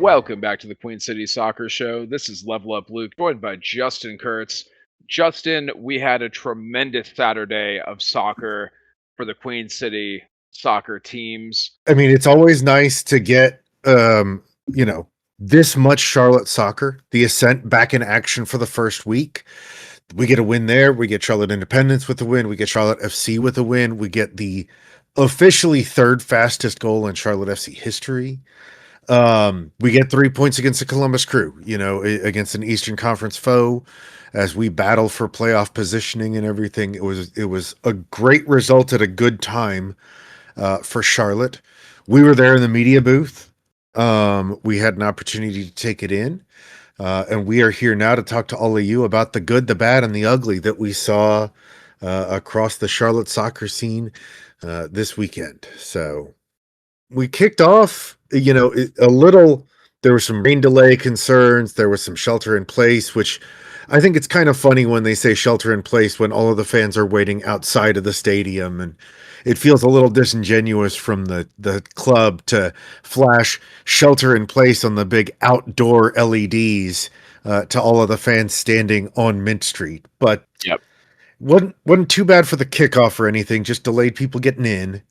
Welcome back to the Queen City Soccer Show. This is Level Up Luke, joined by Justin Kurtz. Justin, we had a tremendous Saturday of soccer for the Queen City soccer teams. I mean, it's always nice to get, you know, this much Charlotte soccer, the Ascent back in action for the first week. We get a win there. We get Charlotte Independence with a win. We get Charlotte FC with a win. We get the officially third fastest goal in Charlotte FC history. We get 3 points against the Columbus Crew, against an Eastern Conference foe as we battle for playoff positioning and everything. It was a great result at a good time for Charlotte. We were there in the media booth. We had an opportunity to take it in. And we are here now to talk to all of you about the good, the bad, and the ugly that we saw across the Charlotte soccer scene this weekend. So we kicked off, a little. There were some rain delay concerns. There was some shelter in place, which I think it's kind of funny when they say shelter in place when all of the fans are waiting outside of the stadium, and it feels a little disingenuous from the club to flash shelter in place on the big outdoor LEDs to all of the fans standing on Mint Street. But Yep. wasn't too bad for the kickoff or anything, just delayed people getting in.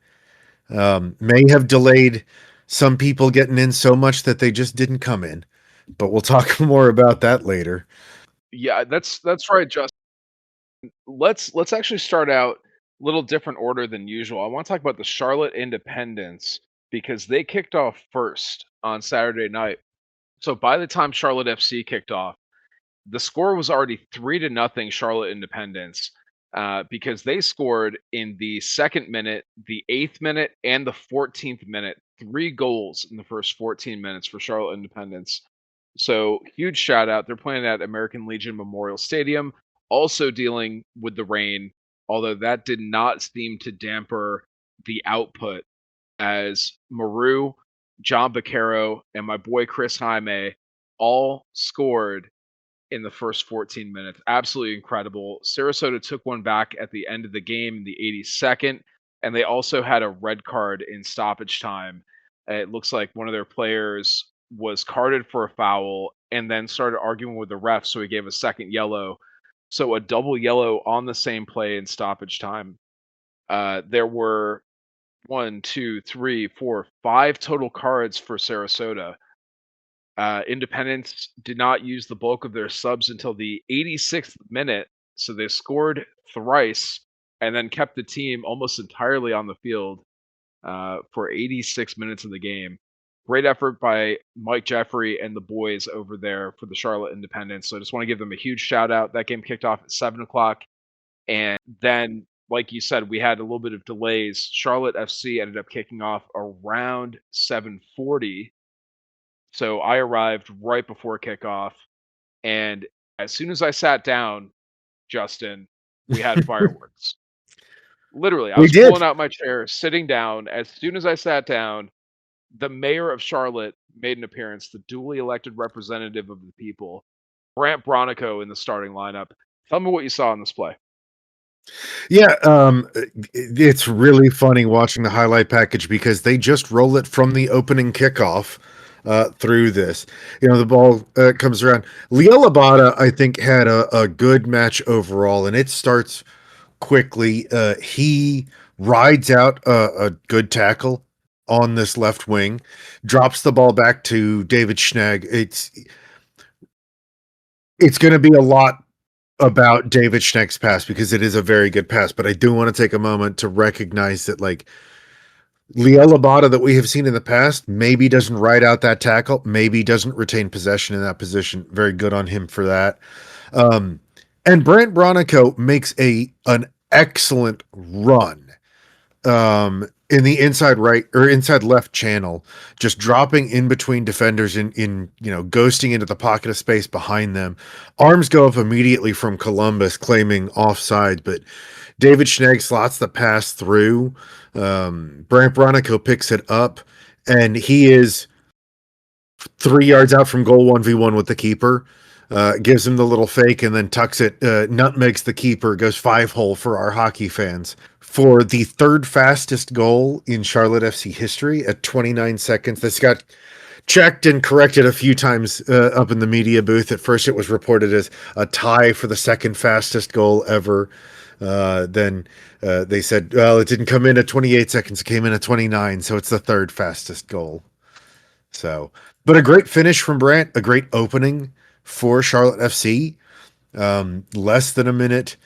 May have delayed some people getting in so much that they just didn't come in. But we'll talk more about that later. Yeah, that's right, Justin. Let's actually start out a little different order than usual. I want to talk about the Charlotte Independence because they kicked off first on Saturday night. So by the time Charlotte FC kicked off, the score was already 3-0 Charlotte Independence because they scored in the second minute, the 8th minute, and the 14th minute. 3 goals in the first 14 minutes for Charlotte Independence. So huge shout out. They're playing at American Legion Memorial Stadium, also dealing with the rain, although that did not seem to damper the output as Maru, John Baccaro, and my boy Chris Jaime all scored in the first 14 minutes. Absolutely incredible. Sarasota took one back at the end of the game in the 82nd, and they also had a red card in stoppage time. It looks like one of their players was carded for a foul and then started arguing with the ref, so he gave a second yellow. So a double yellow on the same play in stoppage time. There were 1, 2, 3, 4, 5 total cards for Sarasota. Independence did not use the bulk of their subs until the 86th minute, so they scored thrice and then kept the team almost entirely on the field for 86 minutes of the game. Great effort by Mike Jeffrey and the boys over there for the Charlotte Independence. So I just want to give them a huge shout out. That game kicked off at 7 o'clock. And then, like you said, we had a little bit of delays. Charlotte FC ended up kicking off around 7:40. So I arrived right before kickoff. And as soon as I sat down, Justin, we had fireworks. Literally, I We was did. pulling out my chair, sitting down. As soon as I sat down, the mayor of Charlotte made an appearance, the duly elected representative of the people, Brant Bronico, in the starting lineup. Tell me what you saw on this play. Yeah, it's really funny watching the highlight package because they just roll it from the opening kickoff through this. The ball comes around. Liel Abada, I think, had a good match overall, and it starts quickly. He rides out a good tackle on this left wing, drops the ball back to David Schnegg. It's going to be a lot about David Schneck's pass because it is a very good pass, but I do want to take a moment to recognize that, like, Liel Abada that we have seen in the past maybe doesn't ride out that tackle, maybe doesn't retain possession in that position. Very good on him for that. And Brant Bronico makes an excellent run in the inside right or inside left channel, just dropping in between defenders in ghosting into the pocket of space behind them. Arms go up immediately from Columbus claiming offside, but David Schnegg slots the pass through. Brant Bronico picks it up, and he is 3 yards out from goal 1v1 with the keeper. Gives him the little fake and then tucks it, nutmegs the keeper, goes 5-hole for our hockey fans. For the third fastest goal in Charlotte FC history at 29 seconds. This got checked and corrected a few times up in the media booth. At first, it was reported as a tie for the second fastest goal ever. Then they said, well, it didn't come in at 28 seconds; it came in at 29, so it's the third fastest goal. So, but a great finish from Brant, a great opening for Charlotte FC. Less than a minute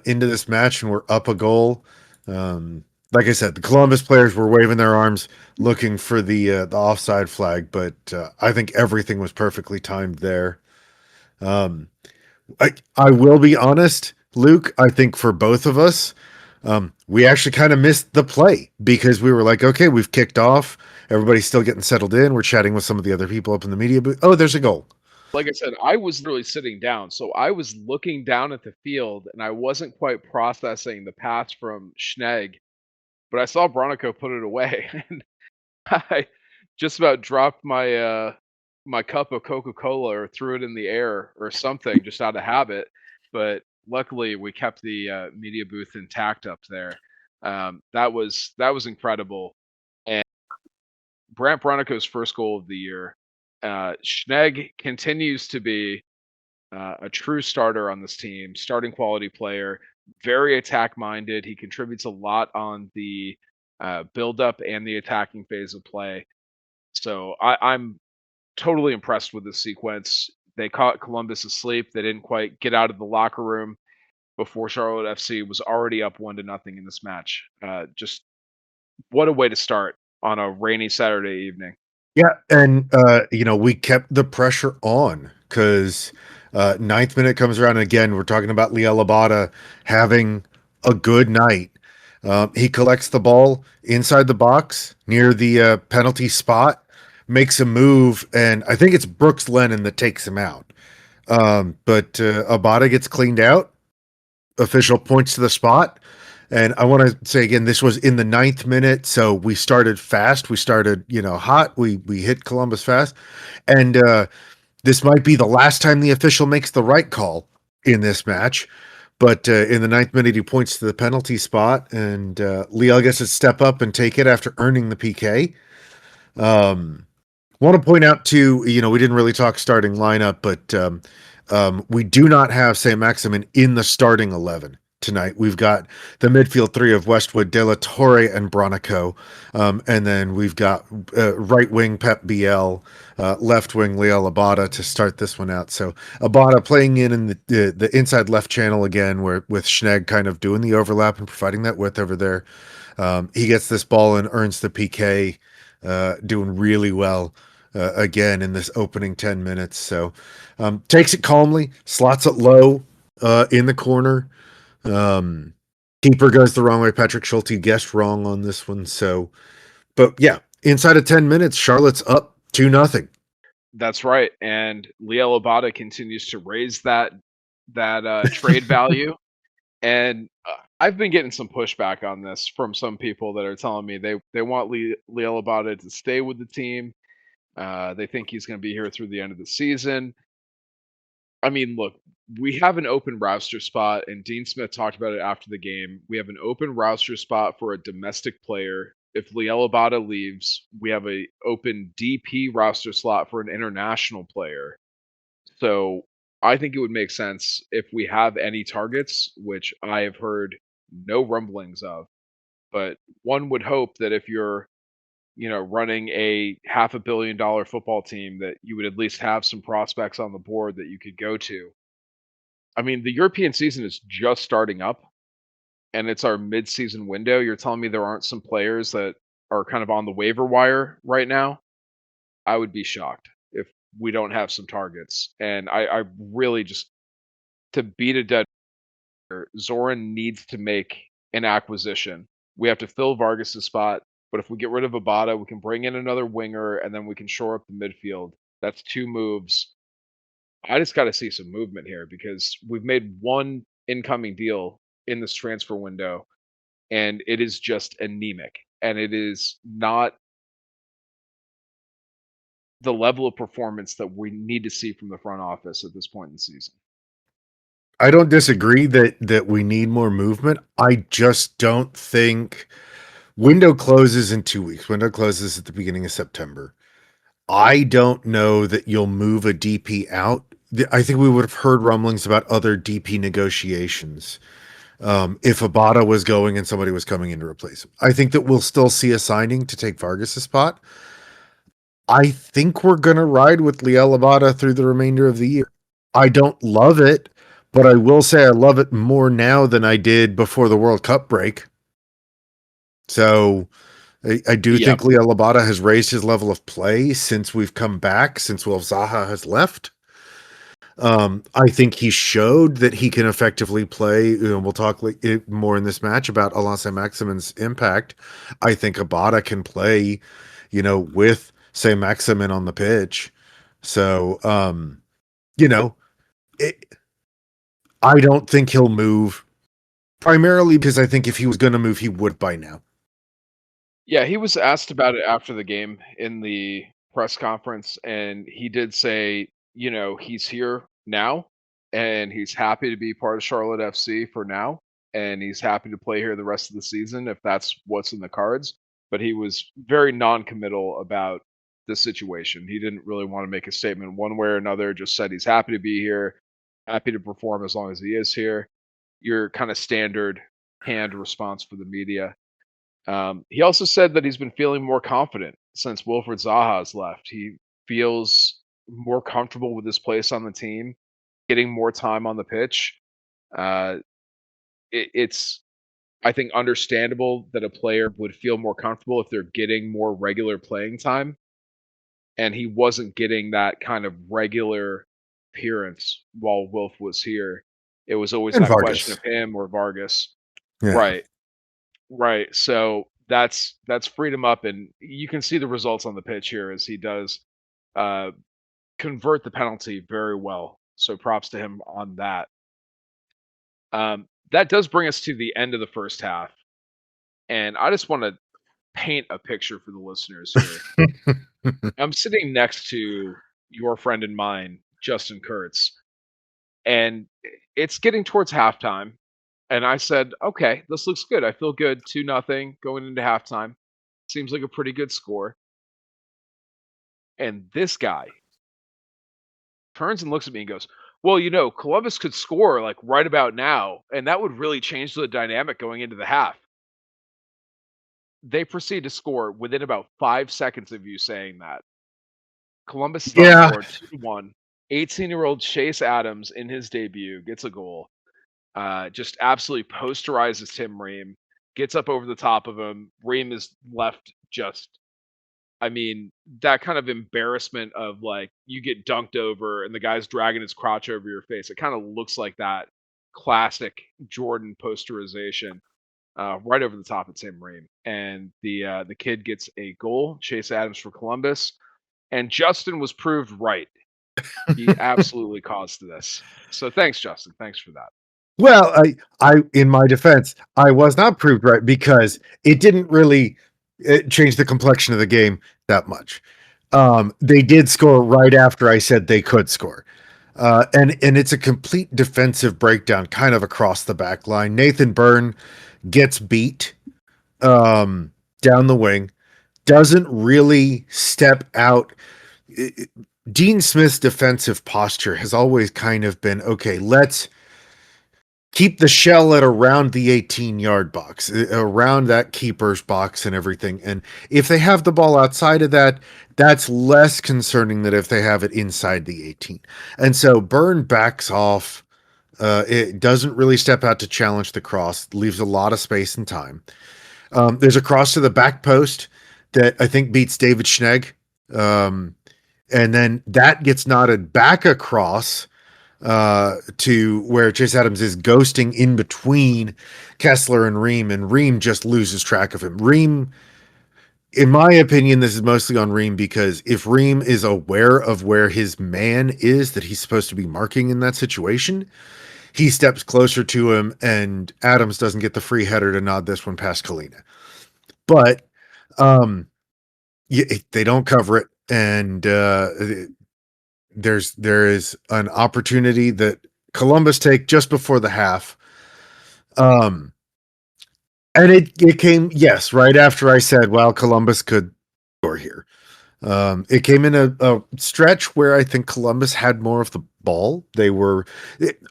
into this match, and we're up a goal. Like I said, the Columbus players were waving their arms, looking for the offside flag, but I think everything was perfectly timed there. Um, I will be honest, Luke. I think for both of us, we actually kind of missed the play because we were like, okay, we've kicked off. Everybody's still getting settled in. We're chatting with some of the other people up in the media booth. Oh, there's a goal. Like I said, I was literally sitting down, so I was looking down at the field, and I wasn't quite processing the pass from Schnegg, but I saw Bronico put it away, and I just about dropped my cup of Coca-Cola or threw it in the air or something just out of habit, but luckily we kept the, media booth intact up there. That was incredible, and Brant Bronico's first goal of the year. Schnegg continues to be a true starter on this team, starting quality player, very attack minded. He contributes a lot on the build up and the attacking phase of play. So I'm totally impressed with this sequence. They caught Columbus asleep. They didn't quite get out of the locker room before Charlotte FC was already up 1-0 in this match. Just what a way to start on a rainy Saturday evening. Yeah, and we kept the pressure on because ninth minute comes around, and again, we're talking about Liel Abada having a good night. He collects the ball inside the box near the penalty spot, makes a move, and I think it's Brooks Lennon that takes him out. But Abada gets cleaned out. Official points to the spot. And I want to say again, this was in the ninth minute, so we started fast. We started, hot. We hit Columbus fast, and this might be the last time the official makes the right call in this match. But in the ninth minute, he points to the penalty spot, and Liel gets to step up and take it after earning the PK. Want to point out too, we didn't really talk starting lineup, but we do not have St. Maximin in the starting 11 tonight. We've got the midfield three of Westwood, De La Torre, and Bronico. And then we've got right wing Pep BL, left wing Liel Abada to start this one out. So Abada playing in the inside left channel again, where with Schnegg kind of doing the overlap and providing that width over there. He gets this ball and earns the PK, doing really well. Again in this opening 10 minutes. So takes it calmly, slots it low in the corner. Keeper goes the wrong way. Patrick Schulte guessed wrong on this one. So, but yeah, inside of 10 minutes, Charlotte's up 2-0. That's right, and Liel Abada continues to raise that trade value. And I've been getting some pushback on this from some people that are telling me they want Liel Abada to stay with the team. They think he's going to be here through the end of the season. I mean, look, we have an open roster spot, and Dean Smith talked about it after the game. We have an open roster spot for a domestic player. If Liel Abada leaves, we have a open DP roster slot for an international player. So I think it would make sense if we have any targets, which I have heard no rumblings of. But one would hope that if you're running a $500 million football team, that you would at least have some prospects on the board that you could go to. I mean, the European season is just starting up and it's our mid-season window. You're telling me there aren't some players that are kind of on the waiver wire right now? I would be shocked if we don't have some targets. And I really just, to beat a dead horse, Zoran needs to make an acquisition. We have to fill Vargas's spot, but if we get rid of Abada, we can bring in another winger and then we can shore up the midfield. That's two moves. I just got to see some movement here because we've made one incoming deal in this transfer window and it is just anemic and it is not the level of performance that we need to see from the front office at this point in the season. I don't disagree that we need more movement. I just don't think window closes in 2 weeks. Window closes at the beginning of September. I don't know that you'll move a DP out. I think we would have heard rumblings about other DP negotiations if Abada was going and somebody was coming in to replace him. I think that we'll still see a signing to take Vargas' spot. I think we're going to ride with Liel Abada through the remainder of the year. I don't love it, but I will say I love it more now than I did before the World Cup break. So I do Yep. think Liel Abada has raised his level of play since we've come back, since Will Zaha has left. I think he showed that he can effectively play. We'll talk more in this match about Alonso Maximin's impact. I think Abada can play, with say Maximin on the pitch. So, you know, it, I don't think he'll move primarily because I think if he was going to move, he would by now. Yeah, he was asked about it after the game in the press conference, and he did say, he's here now, and he's happy to be part of Charlotte FC for now, and he's happy to play here the rest of the season if that's what's in the cards. But he was very non-committal about the situation. He didn't really want to make a statement one way or another, just said he's happy to be here, happy to perform as long as he is here. Your kind of standard canned response for the media. He also said that he's been feeling more confident since Wilfred Zaha has left. He feels more comfortable with his place on the team, getting more time on the pitch. Uh, it's, I think, understandable that a player would feel more comfortable if they're getting more regular playing time. And he wasn't getting that kind of regular appearance while Wilf was here. It was always And that question Vargas. of him or Vargas. Yeah. Right. Right. So that's freed him up, and you can see the results on the pitch here as he does uh, convert the penalty very well. So props to him on that. That does bring us to the end of the first half, and I just want to paint a picture for the listeners here. I'm sitting next to your friend and mine, Justin Kurtz, and it's getting towards halftime. And I said, okay, this looks good. I feel good. 2-0 going into halftime. Seems like a pretty good score. And this guy turns and looks at me and goes, well, Columbus could score like right about now, and that would really change the dynamic going into the half. They proceed to score within about 5 seconds of you saying that. Columbus is on the Yeah. board 2-1. 18-year-old Chase Adams in his debut gets a goal. Just absolutely posterizes Tim Ream, gets up over the top of him. Ream is left just, I mean, that kind of embarrassment of like you get dunked over and the guy's dragging his crotch over your face. It kind of looks like that classic Jordan posterization right over the top of Tim Ream. And the kid gets a goal, Chase Adams for Columbus. And Justin was proved right. He absolutely caused this. So thanks, Justin. Thanks for that. Well, in my defense, I was not proved right because it didn't really change the complexion of the game that much. They did score right after I said they could score. And it's a complete defensive breakdown kind of across the back line. Nathan Byrne gets beat down the wing, doesn't really step out. Dean Smith's defensive posture has always kind of been, okay, let's keep the shell at around the 18-yard box, around that keeper's box and everything. And if they have the ball outside of that, that's less concerning than if they have it inside the 18. And so Byrne backs off. It doesn't really step out to challenge the cross, leaves a lot of space and time. There's a cross to the back post that I think beats David Schnegg. And then that gets knotted back across to where Chase Adams is ghosting in between Kessler and Ream just loses track of him. Ream, in my opinion, this is mostly on Ream because if Ream is aware of where his man is that he's supposed to be marking in that situation, he steps closer to him and Adams doesn't get the free header to nod this one past Kalina. But they don't cover it, and there is an opportunity that Columbus take just before the half. And it came, yes, right after I said, well, Columbus could score here. It came in a stretch where I think Columbus had more of the ball.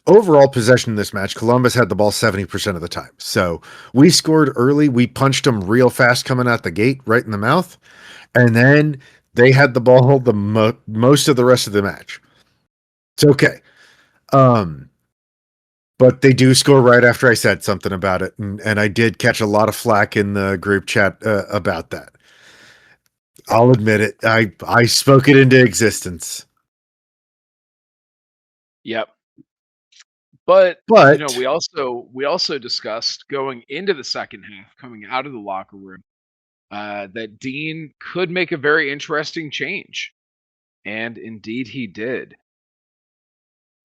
Overall possession in this match. Columbus had the ball 70% of the time. So we scored early. We punched them real fast coming out the gate, right in the mouth, and then they had the ball most of the rest of the match. It's okay. Um, but they do score right after I said something about it, and I did catch a lot of flack in the group chat about that. I'll admit it. I spoke it into existence. Yep. But, But we also discussed going into the second half, coming out of the locker room, that Dean could make a very interesting change, and indeed he did.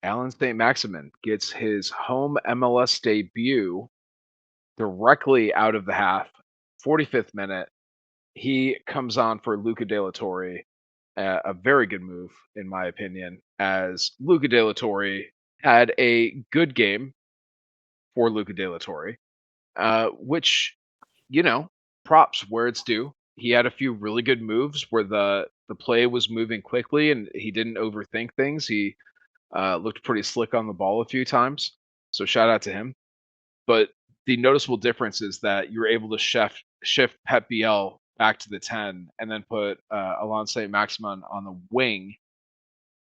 Alan St. Maximin gets his home MLS debut directly out of the half, 45th minute. He comes on for Luca De La Torre, a very good move in my opinion, as Luca De La Torre had a good game for Luca De La Torre, which, you know, props where it's due. He had a few really good moves where the play was moving quickly and he didn't overthink things. He looked pretty slick on the ball a few times, so shout out to him. But the noticeable difference is that you were able to shift Pep Biel back to the 10 and then put Alonso Maximin on the wing,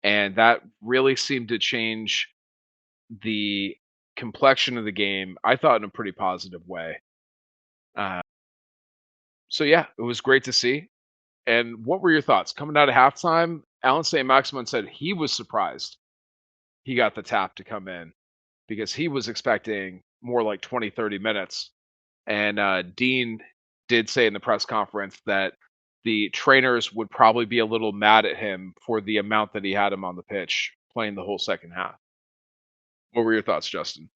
and that really seemed to change the complexion of the game. I thought in a pretty positive way. Uh, so yeah, it was great to see. And what were your thoughts coming out of halftime? Alan St. Maximin said he was surprised he got the tap to come in because he was expecting more like 20, 30 minutes. And Dean did say in the press conference that the trainers would probably be a little mad at him for the amount that he had him on the pitch playing the whole second half. What were your thoughts, Justin?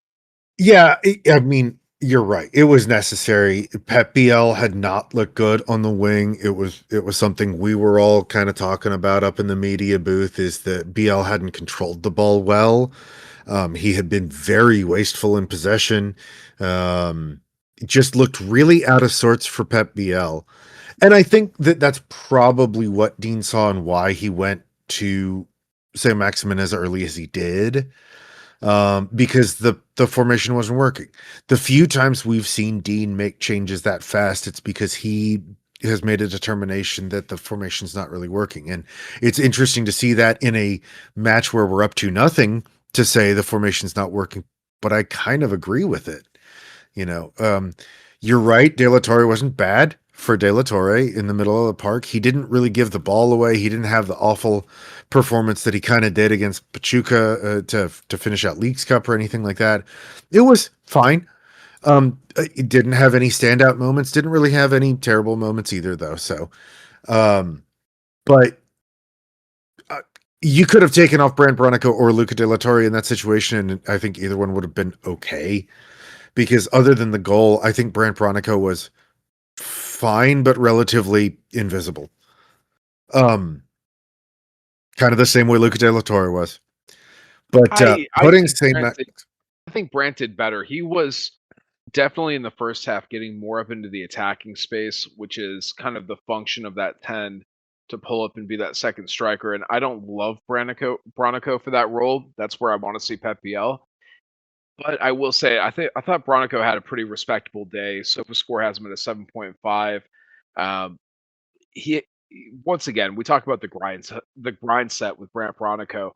yeah, I mean, you're right. It was necessary. Pep BL had not looked good on the wing. It was something we were all kind of talking about up in the media booth is that BL hadn't controlled the ball well. He had been very wasteful in possession. It just looked really out of sorts for Pep BL. And I think that that's probably what Dean saw and why he went to say Maximin as early as he did, because the formation wasn't working. The few times we've seen Dean make changes that fast, it's because he has made a determination that the formation's not really working. And it's interesting to see that in a match where we're up to nothing to say the formation's not working. But I kind of agree with it. You know, you're right. De La Torre wasn't bad for De La Torre in the middle of the park. He didn't really give the ball away. He didn't have the awful performance that he kind of did against Pachuca to finish out Leagues Cup or anything like that. It was fine. It didn't have any standout moments. Didn't really have any terrible moments either, though. So, um, but uh, you could have taken off Brand Bronico or Luca De La Torre in that situation, and I think either one would have been okay. Because other than the goal, I think Brand Bronico was fine but relatively invisible. Um, Kind of the same way Luca De La Torre was. But I putting think Saint Brant Max, did, I think Brant did better. He was definitely in the first half getting more up into the attacking space, which is kind of the function of that 10 to pull up and be that second striker. And I don't love Bronico for that role. That's where I want to see Pep Biel. But I will say, I thought Bronico had a pretty respectable day. SofaScore has him at a 7.5. Um, he once again, we talk about the grind set with Brant Bronico.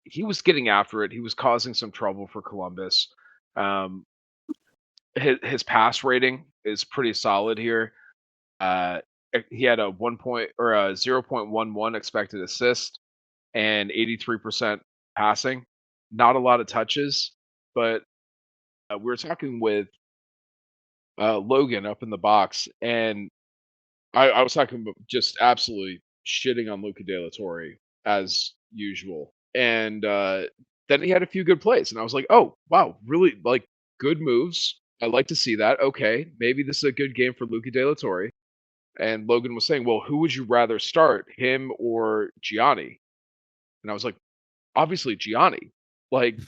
He was getting after it. He was causing some trouble for Columbus. Um, his pass rating is pretty solid here. He had a 0.11 expected assist and 83% passing. Not a lot of touches, but we were talking with Logan up in the box, and I was talking about just absolutely shitting on Luca De La Torre as usual, and then he had a few good plays, and I was like, "Oh wow, really like good moves. I like to see that. Okay, maybe this is a good game for Luca De La Torre." And Logan was saying, "Well, who would you rather start, him or Gianni?" And I was like, "Obviously Gianni. Like,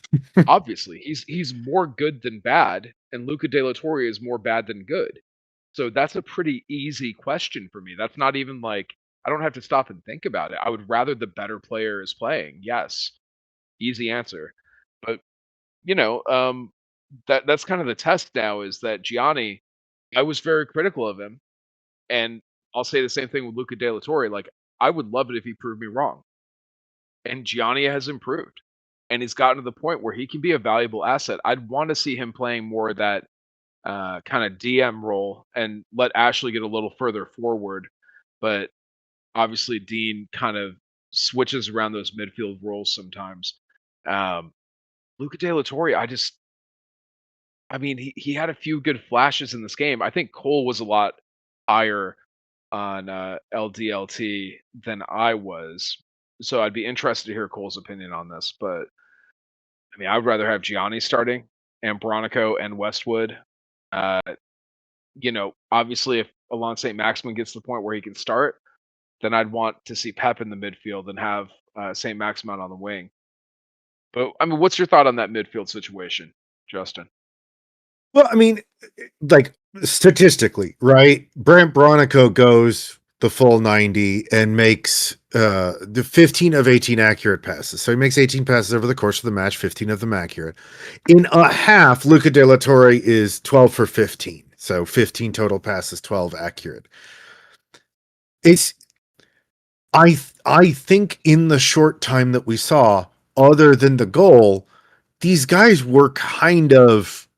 obviously he's more good than bad, and Luca De La Torre is more bad than good." So that's a pretty easy question for me. That's not even like I don't have to stop and think about it. I would rather the better player is playing. Yes, easy answer. But that's kind of the test now is that Gianni, I was very critical of him, and I'll say the same thing with Luca De La Torre. Like, I would love it if he proved me wrong. And Gianni has improved, and he's gotten to the point where he can be a valuable asset. I'd want to see him playing more of that kind of DM role and let Ashley get a little further forward. But obviously, Dean kind of switches around those midfield roles sometimes. Um, Luca De La Torre, I mean, he had a few good flashes in this game. I think Cole was a lot higher on LDLT than I was, so I'd be interested to hear Cole's opinion on this. But I mean, I would rather have Gianni starting and Bronico and Westwood. Uh, obviously, if Alon St. Maximin gets to the point where he can start, then I'd want to see Pep in the midfield and have St. Maximin on the wing. But I mean, what's your thought on that midfield situation, Justin? Well, I mean, like statistically, right? Brent Bronico goes the full 90 and makes the 15 of 18 accurate passes. So he makes 18 passes over the course of the match, 15 of them accurate. In a half, Luca De La Torre is 12 for 15. So 15 total passes, 12 accurate. It's I think in the short time that we saw, other than the goal, these guys were kind of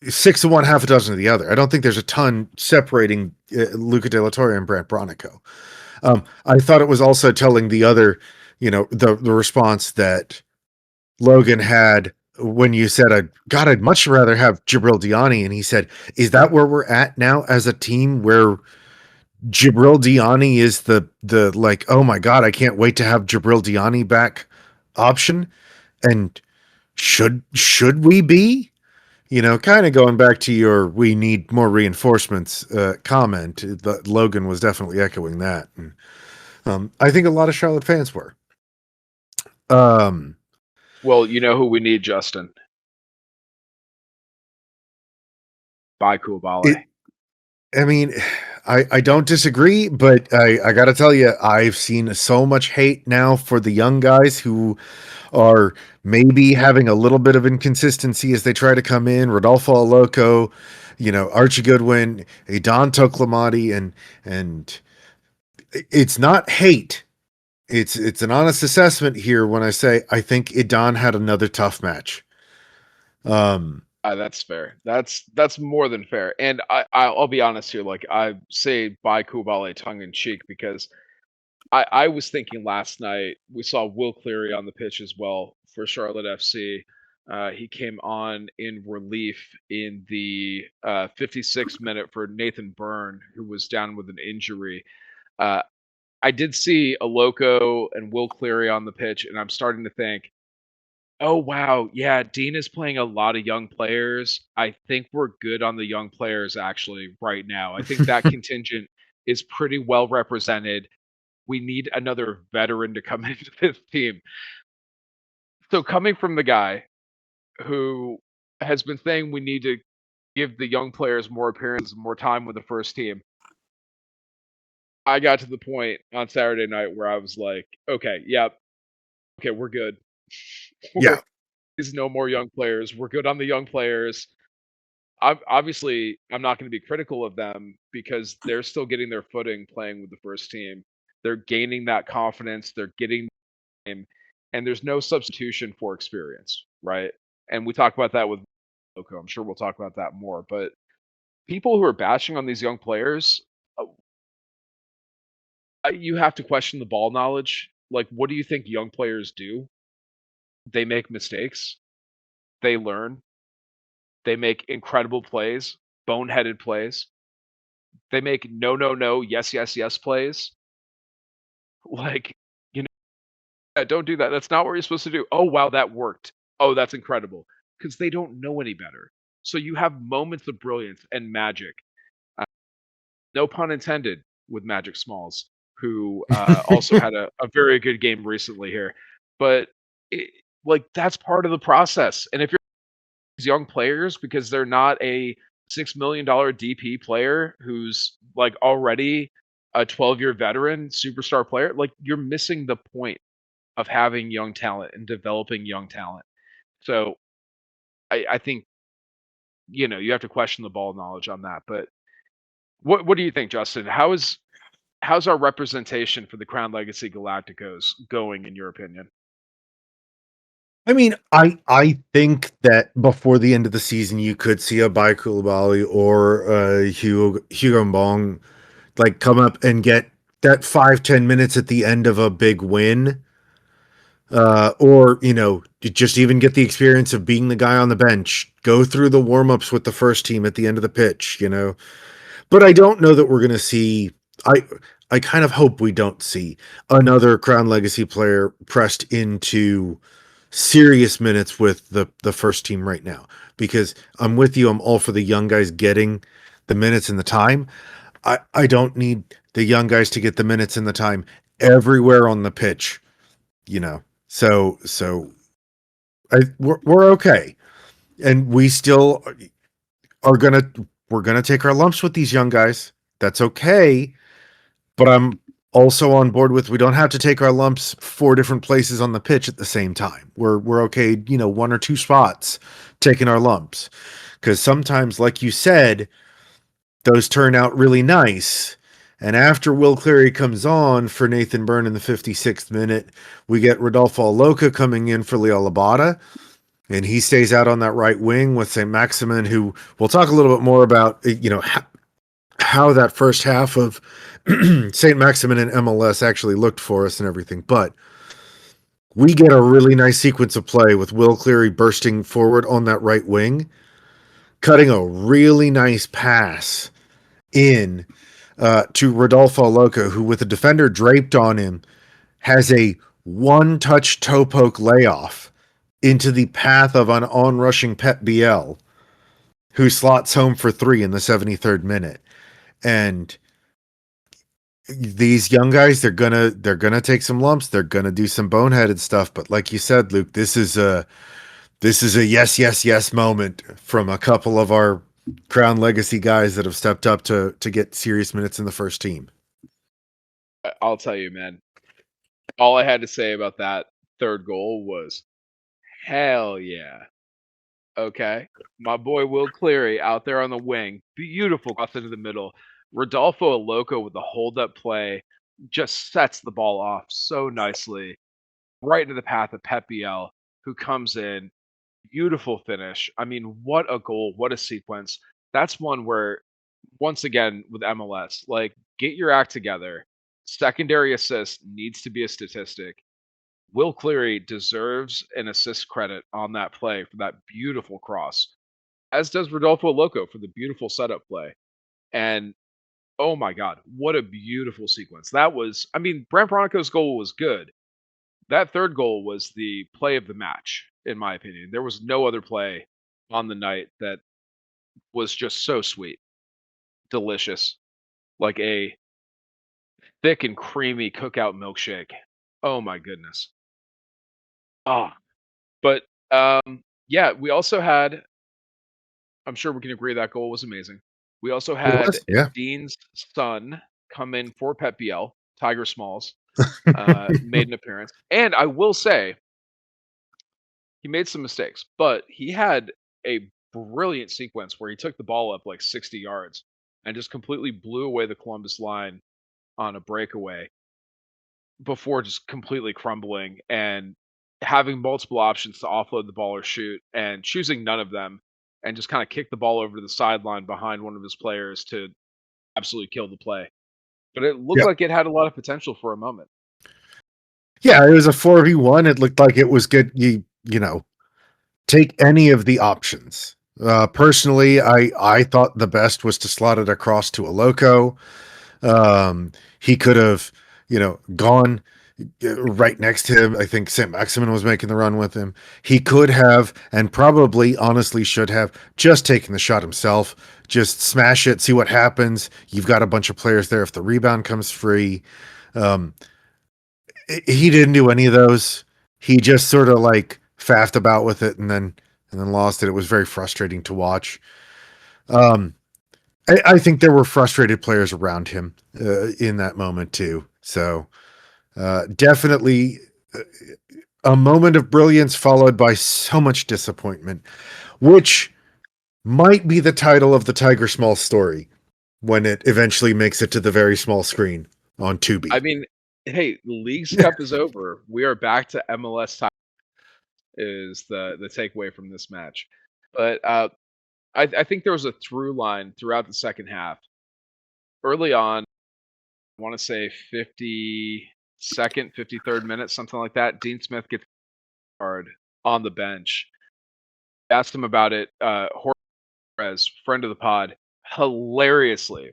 six of one, half a dozen of the other. I don't think there's a ton separating Luca De La Torre and Brant Bronico. I thought it was also telling the other, the response that Logan had when you said, God, I'd much rather have Jibril Diani. And he said, is that where we're at now as a team where Jibril Diani is the like, oh my God, I can't wait to have Jibril Diani back option? And should we be? Kind of going back to your "we need more reinforcements" comment. Logan was definitely echoing that, and I think a lot of Charlotte fans were. Um, Well, you know who we need, Justin? Bye, it, Koulibaly. I mean, I don't disagree, but I got to tell you, I've seen so much hate now for the young guys who are maybe having a little bit of inconsistency as they try to come in. Rodolfo Aloco, Archie Goodwin, Don Toklamati, and it's not hate. It's an honest assessment here when I say I think Idan had another tough match. That's fair. That's more than fair. And I'll be honest here. Like I say, bye Koulibaly tongue in cheek because I was thinking last night we saw Will Cleary on the pitch as well for Charlotte FC. He came on in relief in the 56th minute for Nathan Byrne, who was down with an injury. Uh, I did see Aloko and Will Cleary on the pitch, and I'm starting to think, oh wow, yeah, Dean is playing a lot of young players. I think we're good on the young players actually right now. I think that contingent is pretty well represented. We need another veteran to come into this team. So coming from the guy who has been saying we need to give the young players more appearances, more time with the first team, I got to the point on Saturday night where I was like, okay, yep, okay, we're good. We're yeah, there's no more young players. We're good on the young players. I'm not going to be critical of them because they're still getting their footing playing with the first team. They're gaining that confidence. They're getting game, and there's no substitution for experience, right? And we talk about that with Loco. I'm sure we'll talk about that more. But people who are bashing on these young players, you have to question the ball knowledge. Like, what do you think young players do? They make mistakes. They learn. They make incredible plays, boneheaded plays. They make no, no, no, yes, yes, yes plays. Like, you know, "Yeah, don't do that. That's not what you're supposed to do. Oh, wow, that worked. Oh, that's incredible. Because they don't know any better. So you have moments of brilliance and magic. Uh, no pun intended with Magic Smalls, who also had a very good game recently here. But like that's part of the process. And if you're these young players because they're not a $6 million DP player who's like already a 12-year veteran superstar player, like you're missing the point of having young talent and developing young talent. So I think, you have to question the ball knowledge on that. But what do you think, Justin? How's our representation for the Crown Legacy Galacticos going in your opinion? I mean, I think that before the end of the season, you could see a Bai Koulibaly or Hugo Mbong like come up and get that 5-10 minutes at the end of a big win, or just even get the experience of being the guy on the bench, go through the warm-ups with the first team at the end of the pitch. But I don't know that we're going to see. I kind of hope we don't see another Crown Legacy player pressed into serious minutes with the first team right now, because I'm with you. I'm all for the young guys getting the minutes and the time. I don't need the young guys to get the minutes and the time everywhere on the pitch, you know. So we're okay, and we still are gonna we're gonna take our lumps with these young guys. That's okay, but I'm also on board with we don't have to take our lumps 4 different places on the pitch at the same time. We're okay, 1 or 2 spots taking our lumps, because sometimes, like you said, those turn out really nice. And after Will Cleary comes on for Nathan Byrne in the 56th minute, we get Rodolfo Loca coming in for Leo Labata, and he stays out on that right wing with St. Maximin, who we'll talk a little bit more about, how that first half of St. Maximin and MLS actually looked for us and everything. But we get a really nice sequence of play with Will Cleary bursting forward on that right wing, cutting a really nice pass in to Rodolfo Loco, who, with a defender draped on him, has a one-touch toe poke layoff into the path of an onrushing Pep Biel, who slots home for 3 in the 73rd minute. And these young guys, they're gonna take some lumps, they're gonna do some boneheaded stuff, but like you said, Luke, this is a yes, yes, yes moment from a couple of our Crown Legacy guys that have stepped up to get serious minutes in the first team. I'll tell you, man. All I had to say about that third goal was hell yeah. Okay. My boy Will Cleary out there on the wing. Beautiful cross into the middle. Rodolfo Loco with the hold up play just sets the ball off so nicely right into the path of Pep Biel, who comes in. Beautiful finish. I mean, what a goal. What a sequence. That's one where, once again, with MLS, like, get your act together. Secondary assist needs to be a statistic. Will Cleary deserves an assist credit on that play for that beautiful cross, as does Rodolfo Loco for the beautiful setup play. And oh my God, what a beautiful sequence. That was, I mean, Brant Bronico's goal was good. That third goal was the play of the match, in my opinion. There was no other play on the night that was just so sweet, delicious, like a thick and creamy cookout milkshake. Oh my goodness. Ah, but yeah, we also had, I'm sure we can agree that goal was amazing. We also It had was, yeah. Dean's son come in for Pep Biel, Tiger Smalls, made an appearance. And I will say, he made some mistakes, but he had a brilliant sequence where he took the ball up like 60 yards and just completely blew away the Columbus line on a breakaway before just completely crumbling and having multiple options to offload the ball or shoot and choosing none of them and just kind of kick the ball over to the sideline behind one of his players to absolutely kill the play. But it looked Yeah. like it had a lot of potential for a moment. Yeah, it was a 4v1. It looked like it was good. Take any of the options. Personally, I thought the best was to slot it across to a Loco. He could have, gone right next to him. I think St. Maximin was making the run with him. He could have, and probably honestly should have, just taken the shot himself. Just smash it, see what happens. You've got a bunch of players there if the rebound comes free. Um, he didn't do any of those. He just sort of like faffed about with it and then lost it. It was very frustrating to watch. Um, I think there were frustrated players around him in that moment too. So definitely a moment of brilliance followed by so much disappointment, which might be the title of the Tiger Small story when it eventually makes it to the very small screen on I Tubi. mean, hey, Leagues Cup is over. We are back to MLS time is the takeaway from this match. But I think there was a through line throughout the second half. Early on, I want to say 52nd, 53rd minute, something like that. Dean Smith gets hard on the bench. Asked him about it. Jorge, friend of the pod, hilariously.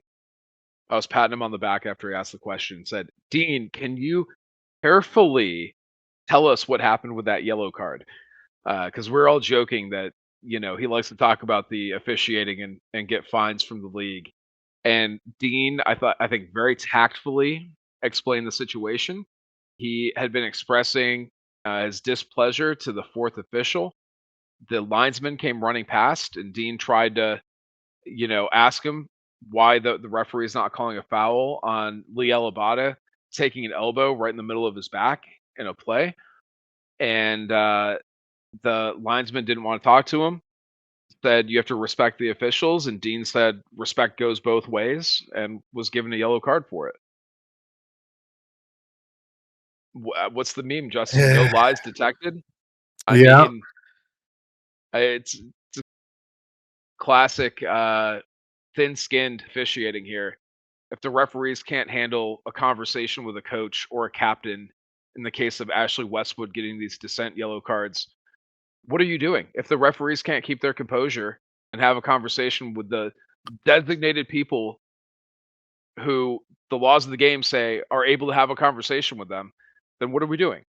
I was patting him on the back after he asked the question. Said, "Dean, can you carefully tell us what happened with that yellow card?" Because we're all joking that he likes to talk about the officiating and get fines from the league. And Dean, I think very tactfully explained the situation. He had been expressing his displeasure to the fourth official. The linesman came running past, and Dean tried to ask him why the referee is not calling a foul on Liel Abada taking an elbow right in the middle of his back in a play. And the linesman didn't want to talk to him, said you have to respect the officials, and Dean said respect goes both ways and was given a yellow card for it. What's the meme, Justin? No lies detected? I Yeah. mean, it's a classic thin-skinned officiating here. If the referees can't handle a conversation with a coach or a captain, in the case of Ashley Westwood getting these dissent yellow cards, what are you doing? If the referees can't keep their composure and have a conversation with the designated people who the laws of the game say are able to have a conversation with them, then what are we doing?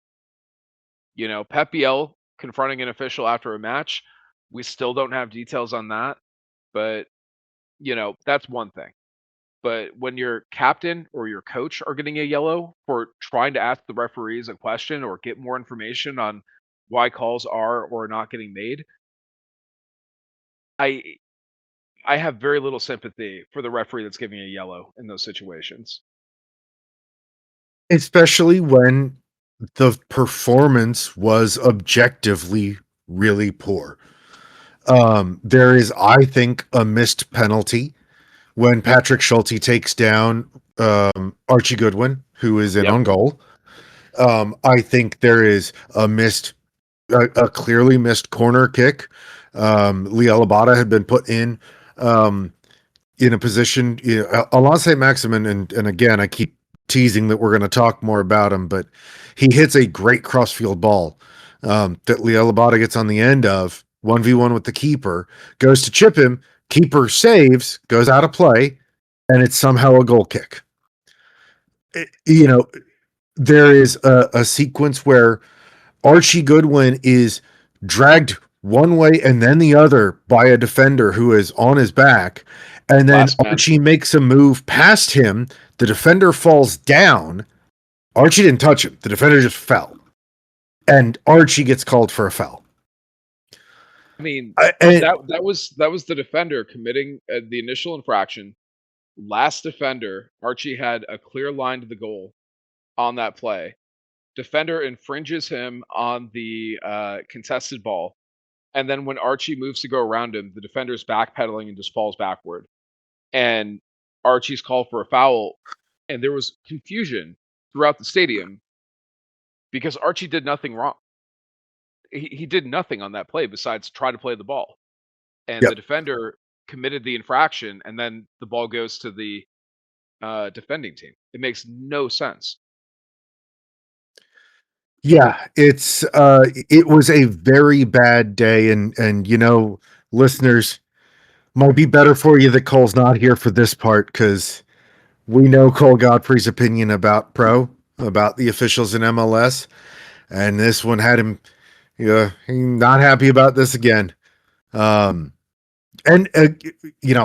Pep Biel confronting an official after a match, we still don't have details on that, but that's one thing. But when your captain or your coach are getting a yellow for trying to ask the referees a question or get more information on why calls are or are not getting made, I I have very little sympathy for the referee that's giving a yellow in those situations. Especially when the performance was objectively really poor. There is, I think, a missed penalty when Patrick Schulte takes down Archie Goodwin, who is in Yep. on goal. I think there is a clearly missed corner kick. Liel Abada had been put um, in a position. Alonso Maximin, and again, I keep teasing that we're going to talk more about him, but he hits a great crossfield ball that Liel Abada gets on the end of 1v1 with the keeper, goes to chip him, keeper saves, goes out of play, and it's somehow a goal kick. You know, there is a sequence where Archie Goodwin is dragged one way and then the other by a defender who is on his back. And then Last man. Archie makes a move past him. The defender falls down. Archie didn't touch him. The defender just fell. And Archie gets called for a foul. I mean, And that was the defender committing the initial infraction. Last defender, Archie had a clear line to the goal on that play. Defender infringes him on the contested ball, and then when Archie moves to go around him, the defender's backpedaling and just falls backward. And Archie's called for a foul, and there was confusion throughout the stadium because Archie did nothing wrong. He did nothing on that play besides try to play the ball, and the yep. defender committed the infraction, and then the ball goes to the defending team. It makes no sense. Yeah, it was a very bad day, and listeners, might be better for you that Cole's not here for this part because we know Cole Godfrey's opinion about the officials in MLS, and this one had him, not happy about this again. Um, and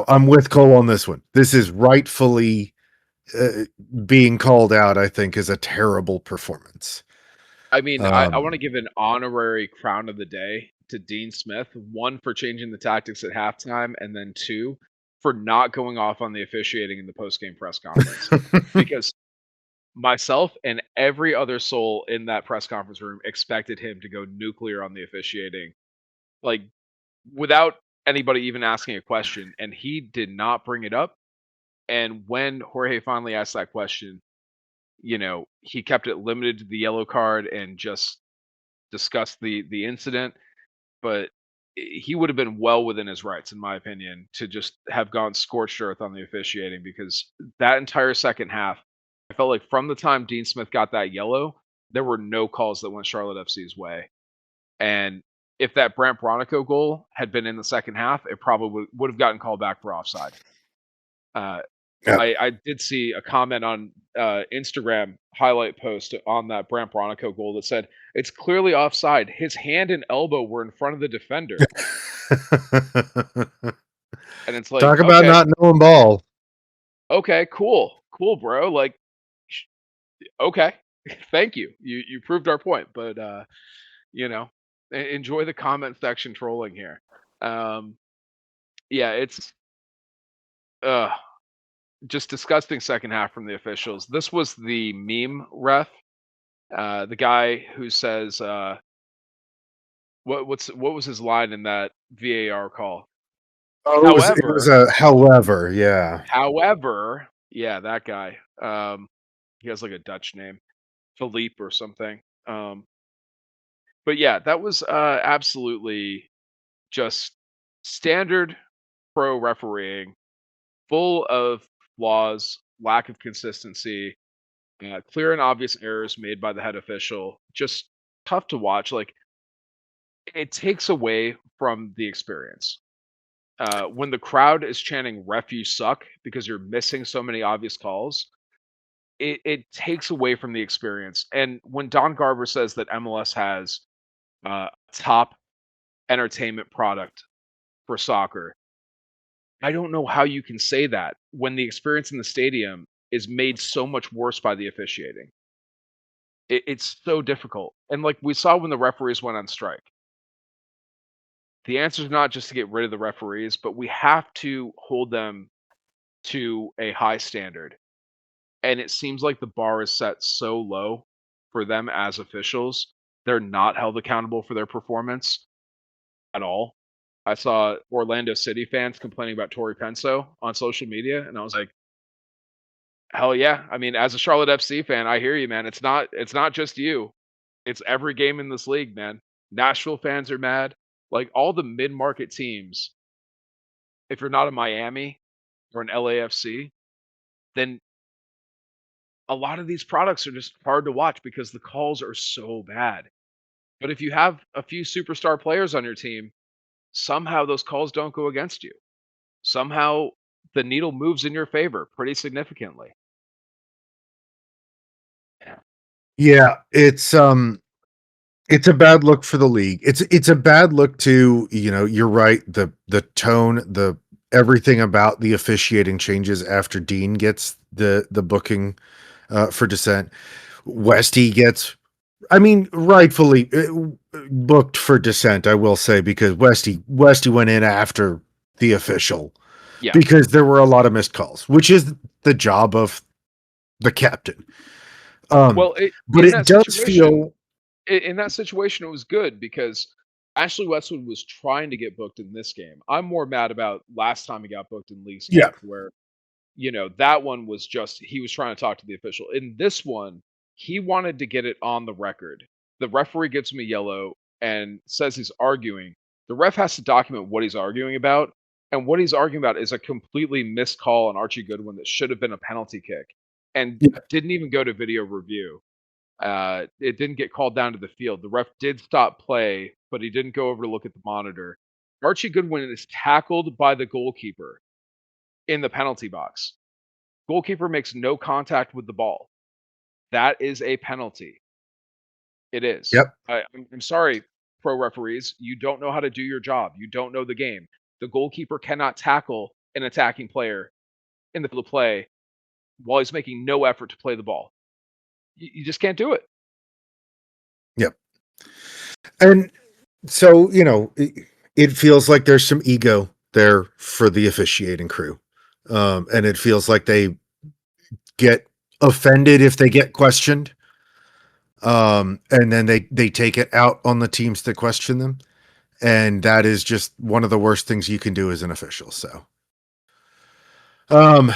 I'm with Cole on this one. This is rightfully uh, being called out. I think is a terrible performance. I mean, I want Um, to give an honorary crown of the day to Dean Smith, one for changing the tactics at halftime, and then two for not going off on the officiating in the post-game press conference. Because myself and every other soul in that press conference room expected him to go nuclear on the officiating, like without anybody even asking a question, and he did not bring it up. And when Jorge finally asked that question, he kept it limited to the yellow card and just discussed the incident. But he would have been well within his rights, in my opinion, to just have gone scorched earth on the officiating, because that entire second half, I felt like from the time Dean Smith got that yellow, there were no calls that went Charlotte FC's way. And if that Brant Bronico goal had been in the second half, it probably would have gotten called back for offside. Uh, Yeah. I did see a comment on Instagram highlight post on that Brant Bronico goal that said, "It's clearly offside. His hand and elbow were in front of the defender." And it's like, Talk about okay, not knowing ball. okay, cool, cool, bro. Like, sh- okay, thank you. You proved our point. But you know, enjoy the comment section trolling here. Um, yeah, it's uh just disgusting second half from the officials. This was the meme ref, the guy who says, what was his line in that VAR call? Oh, it was However, a however, yeah. yeah, that guy. He has like a Dutch name, Philippe or something. Um, but yeah, that was absolutely just standard pro refereeing, full of flaws, lack of consistency, clear and obvious errors made by the head official. Just tough to watch. Like, it takes away from the experience. When the crowd is chanting "ref, you suck" because you're missing so many obvious calls, it takes away from the experience. And when Don Garber says that MLS has top entertainment product for soccer, I don't know how you can say that when the experience in the stadium is made so much worse by the officiating. It's so difficult. And like we saw when the referees went on strike, the answer is not just to get rid of the referees, but we have to hold them to a high standard. And it seems like the bar is set so low for them as officials. They're not held accountable for their performance at all. I saw Orlando City fans complaining about Tori Penso on social media, and I was like, hell yeah. I mean, as a Charlotte FC fan, I hear you, man. It's not just you. It's every game in this league, man. Nashville fans are mad. Like all the mid-market teams, if you're not a Miami or an LAFC, then a lot of these products are just hard to watch because the calls are so bad. But if you have a few superstar players on your team, somehow those calls don't go against you. Somehow the needle moves in your favor pretty significantly. Yeah. Yeah, it's a bad look for the league. It's a bad look to, you're right, the tone, the everything about the officiating changes after Dean gets the booking for Descent. Westy gets, I mean, rightfully booked for Descent, I will say, because Westy went in after the official Yeah. because there were a lot of missed calls, which is the job of the captain. Well, But it does feel, in that situation, it was good because Ashley Westwood was trying to get booked in this game. I'm more mad about last time he got booked in Lee's yeah, game, where that one was just he was trying to talk to the official. In this one, he wanted to get it on the record. The referee gives him a yellow and says he's arguing. The ref has to document what he's arguing about, and what he's arguing about is a completely missed call on Archie Goodwin that should have been a penalty kick, and yeah, didn't even go to video review. It didn't get called down to the field. The ref did stop play, but he didn't go over to look at the monitor. Archie Goodwin is tackled by the goalkeeper in the penalty box. Goalkeeper makes no contact with the ball. That is a penalty. It is. yep, I'm sorry, pro referees. You don't know how to do your job. You don't know the game. The goalkeeper cannot tackle an attacking player in the field of play while he's making no effort to play the ball. You just can't do it. yep. And So, it feels like there's some ego there for the officiating crew. And it feels like they get offended if they get questioned. And then they take it out on the teams that question them. And that is just one of the worst things you can do as an official. So, um,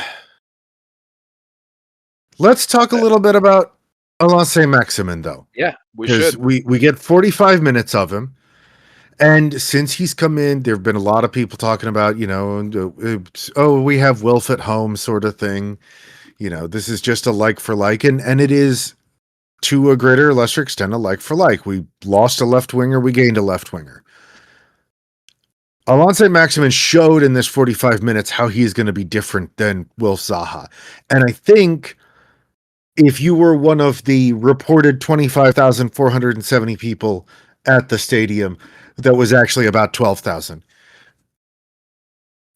let's talk a Uh, little bit about Alonso Maximin, though, yeah, we because should. we get 45 minutes of him. And since he's come in, there have been a lot of people talking about, oh, we have Wilf at home sort of thing. This is just a like for like. And it is, to a greater or lesser extent, a like for like. We lost a left winger, we gained a left winger. Alonso Maximin showed in this 45 minutes how he is going to be different than Wilf Zaha. And I think if you were one of the reported 25,470 people at the stadium, that was actually about 12,000.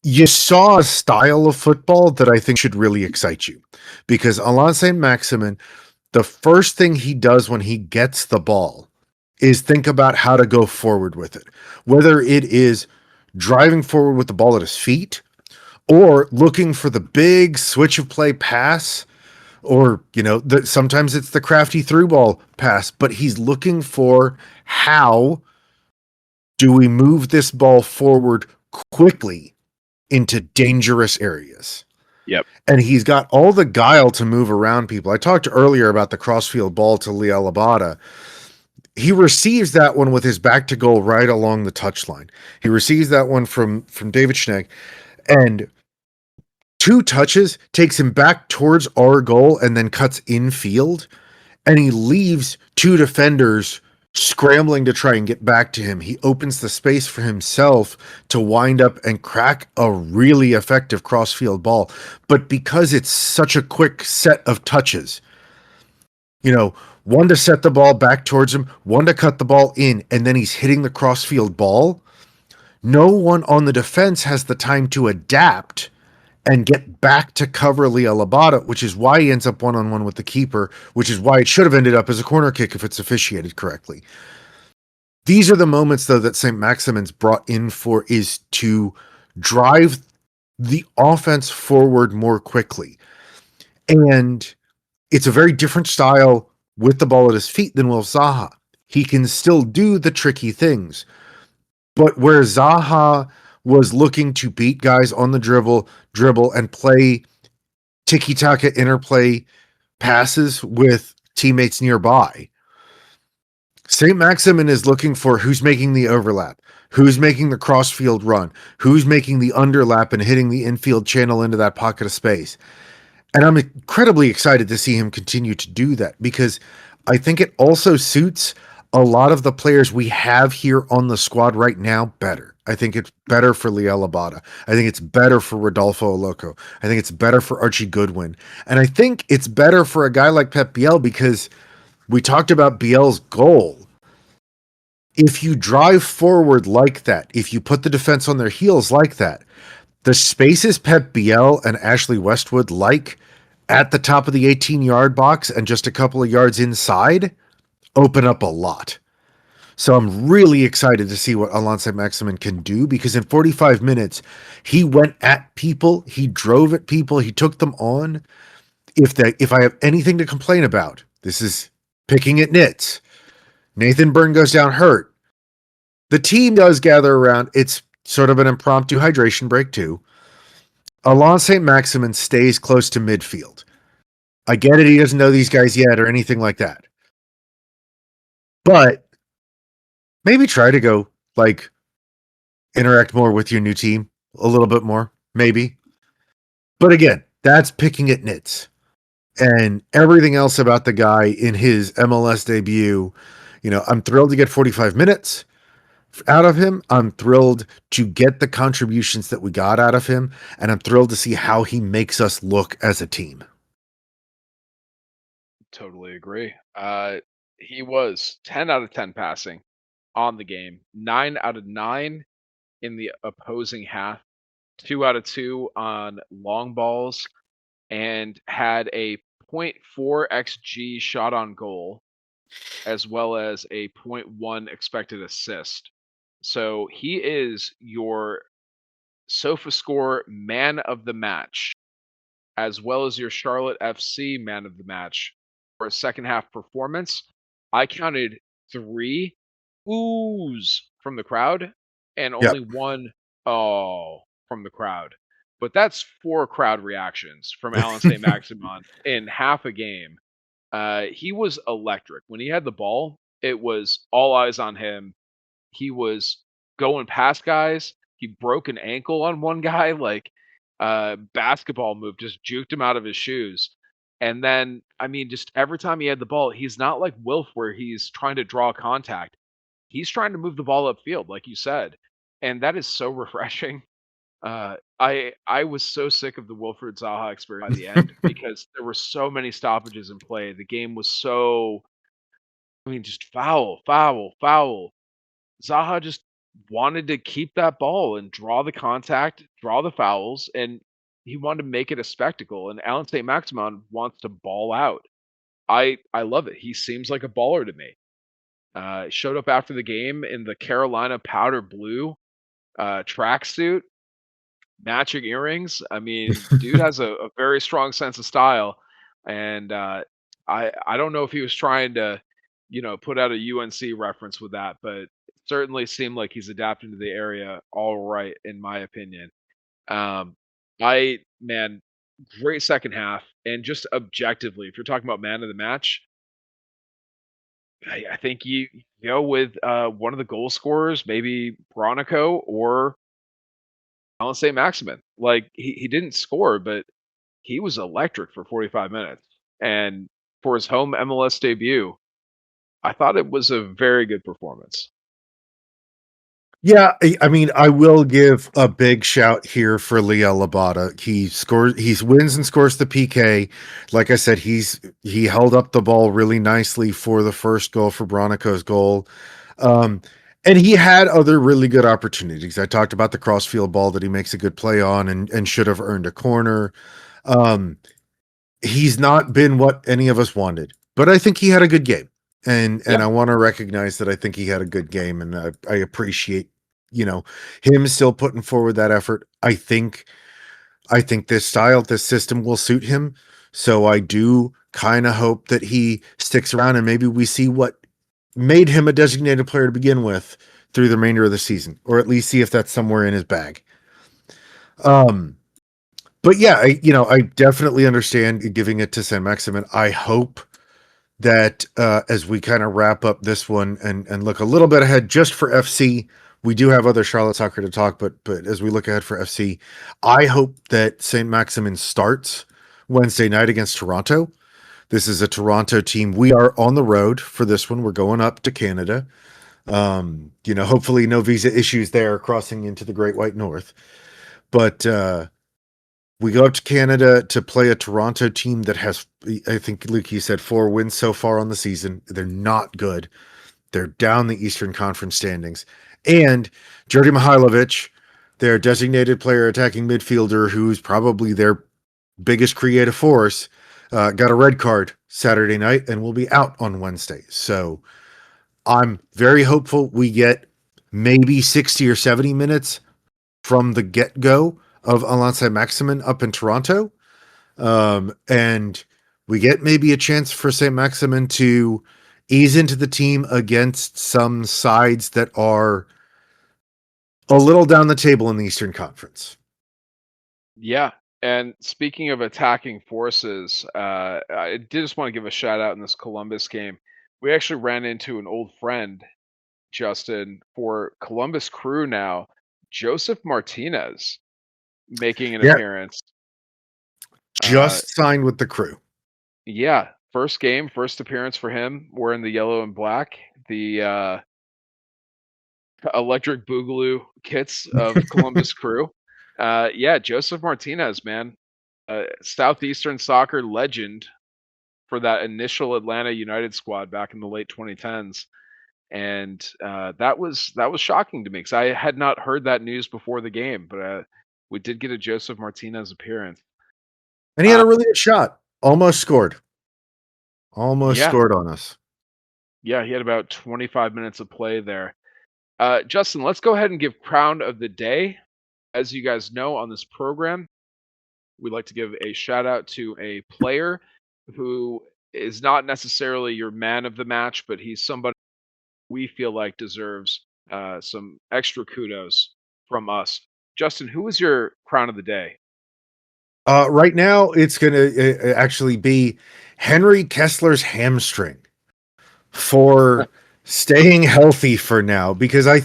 You saw a style of football that I think should really excite you, because Alain Saint Maximin, the first thing he does when he gets the ball is think about how to go forward with it, whether it is driving forward with the ball at his feet or looking for the big switch of play pass, or sometimes it's the crafty through ball pass, but he's looking for how do we move this ball forward quickly into dangerous areas. Yep. And he's got all the guile to move around people. I talked earlier about the crossfield ball to Liel Abada. He receives that one with his back to goal right along the touchline. He receives that one from David Schneck, and two touches takes him back towards our goal and then cuts infield, and he leaves two defenders scrambling to try and get back to him. He opens the space for himself to wind up and crack a really effective crossfield ball. But because it's such a quick set of touches, one to set the ball back towards him, one to cut the ball in, and then he's hitting the crossfield ball, no one on the defense has the time to adapt and get back to cover Leo Labata, which is why he ends up one-on-one with the keeper, which is why it should have ended up as a corner kick if it's officiated correctly. These are the moments, though, that St. Maximin's brought in for, is to drive the offense forward more quickly. And it's a very different style with the ball at his feet than Will Zaha. He can still do the tricky things. But where Zaha was looking to beat guys on the dribble, and play tiki-taka interplay passes with teammates nearby, St. Maximin is looking for who's making the overlap, who's making the crossfield run, who's making the underlap and hitting the infield channel into that pocket of space. And I'm incredibly excited to see him continue to do that, because I think it also suits a lot of the players we have here on the squad right now better. I think it's better for Liel Abada. I think it's better for Rodolfo Oloco. I think it's better for Archie Goodwin. And I think it's better for a guy like Pep Biel, because we talked about Biel's goal. If you drive forward like that, if you put the defense on their heels like that, the spaces Pep Biel and Ashley Westwood like at the top of the 18-yard box and just a couple of yards inside open up a lot. So I'm really excited to see what Alonso Maximin can do, because in 45 minutes, he went at people, he drove at people, he took them on. If I have anything to complain about, this is picking at nits. Nathan Byrne goes down hurt. The team does gather around. It's sort of an impromptu hydration break too. Alon St. Maximin stays close to midfield. I get it, he doesn't know these guys yet or anything like that. But maybe try to go, like, interact more with your new team a little bit more, maybe. But again, that's picking at nits. And everything else about the guy in his MLS debut, I'm thrilled to get 45 minutes out of him. I'm thrilled to get the contributions that we got out of him, and I'm thrilled to see how he makes us look as a team. Totally agree. He was 10 out of 10 passing on the game, 9 out of 9 in the opposing half, 2 out of 2 on long balls, and had a point 0.4 xG shot on goal, as well as a point 0.1 expected assist. So he is your SofaScore man of the match, as well as your Charlotte FC man of the match for a second half performance. I counted 3 oohs from the crowd and Yep. only 1 oh from the crowd. But that's 4 crowd reactions from Alan St. Maximin in half a game. He was electric. When he had the ball, it was all eyes on him. He was going past guys. He broke an ankle on one guy, like, basketball move, just juked him out of his shoes. And then, I mean, just every time he had the ball, he's not like Wilf where he's trying to draw contact. He's trying to move the ball upfield, like you said, and that is so refreshing. I was so sick of the Wilfred Zaha experience by the end because there were so many stoppages in play. The game was so, I mean, just foul, foul, foul. Zaha just wanted to keep that ball and draw the contact, draw the fouls, and he wanted to make it a spectacle. And Alan St. Maximin wants to ball out. I love it. He seems like a baller to me. Showed up after the game in the Carolina powder blue tracksuit, matching earrings. I mean, dude has a very strong sense of style, and I don't know if he was trying to, put out a UNC reference with that, but it certainly seemed like he's adapting to the area all right, in my opinion. Um, I man, great second half, and just objectively, if you're talking about man of the match, I think you go with one of the goal scorers, maybe Bronico or Alan St. Maximin. Like he didn't score, but he was electric for 45 minutes. And for his home MLS debut, I thought it was a very good performance. Yeah, I mean, I will give a big shout here for Liel Labata. He wins and scores the PK. Like I said, he held up the ball really nicely for the first goal for Bronico's goal. Um, and he had other really good opportunities. I talked about the crossfield ball that he makes a good play on and should have earned a corner. Um, he's not been what any of us wanted, but I think he had a good game. And Yeah, I want to recognize that I think he had a good game, and I appreciate, you know, him still putting forward that effort. I think this style, this system will suit him. So I do kind of hope that he sticks around and maybe we see what made him a designated player to begin with through the remainder of the season, or at least see if that's somewhere in his bag. Um, but yeah, I definitely understand giving it to San Maximin. I hope that as we kind of wrap up this one and look a little bit ahead just for FC, we do have other Charlotte soccer to talk, but as we look ahead for FC, I hope that St. Maximin starts Wednesday night against Toronto. This is a Toronto team. We are on the road for this one. We're going up to Canada. Hopefully no visa issues there crossing into the Great White North. But we go up to Canada to play a Toronto team that has, I think, Luke, you said 4 wins so far on the season. They're not good. They're down the Eastern Conference standings. And Jordi Mihailovic, their designated player attacking midfielder, who's probably their biggest creative force, got a red card Saturday night and will be out on Wednesday. So I'm very hopeful we get maybe 60 or 70 minutes from the get-go of Alance Maximin up in Toronto. And we get maybe a chance for St. Maximin to ease into the team against some sides that are a little down the table in the Eastern Conference. yeah. And speaking of attacking forces, I did just want to give a shout out in this Columbus game. We actually ran into an old friend, Justin, for Columbus Crew now, Joseph Martinez making an Yeah, appearance. Uh, just signed with the Crew. yeah, first game, first appearance for him wearing the yellow and black, the electric boogaloo kits of Columbus Crew. Yeah, Joseph Martinez, man, Southeastern soccer legend for that initial Atlanta United squad back in the late 2010s. And that was shocking to me because I had not heard that news before the game, but we did get a Joseph Martinez appearance. And he had Uh, a really good shot. Almost scored. Almost yeah, scored on us. yeah, he had about 25 minutes of play there. Justin, let's go ahead and give crown of the day. As you guys know, on this program, we like to give a shout out to a player who is not necessarily your man of the match, but he's somebody we feel like deserves some extra kudos from us. Justin, who is your crown of the day? Right now, it's going to actually be Henry Kessler's hamstring for staying healthy for now, because I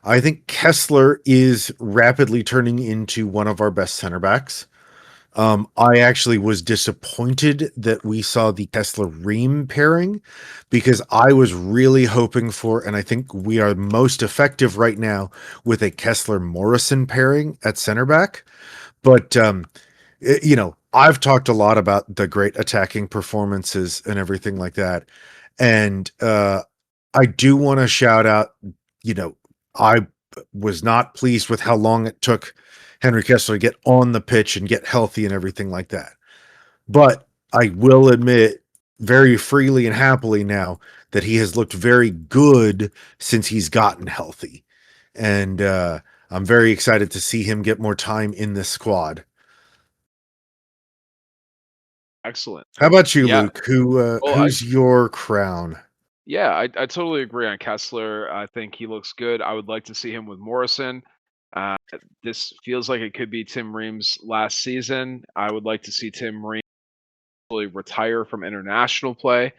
I think Kessler is rapidly turning into one of our best center backs. I actually was disappointed that we saw the Kessler Ream pairing, because I was really hoping for, and I think we are most effective right now with a Kessler Morrison pairing at center back. But I've talked a lot about the great attacking performances and everything like that. And I do want to shout out, I was not pleased with how long it took Henry Kessler to get on the pitch and get healthy and everything like that. But I will admit very freely and happily now that he has looked very good since he's gotten healthy. And I'm very excited to see him get more time in this squad. Excellent. How about you, Yeah. Luke? Who Well, who's your crown? I totally agree on Kessler. I think he looks good. I would like to see him with Morrison. Uh, this feels like it could be Tim Ream's last season. I would like to see Tim Ream really retire from international play,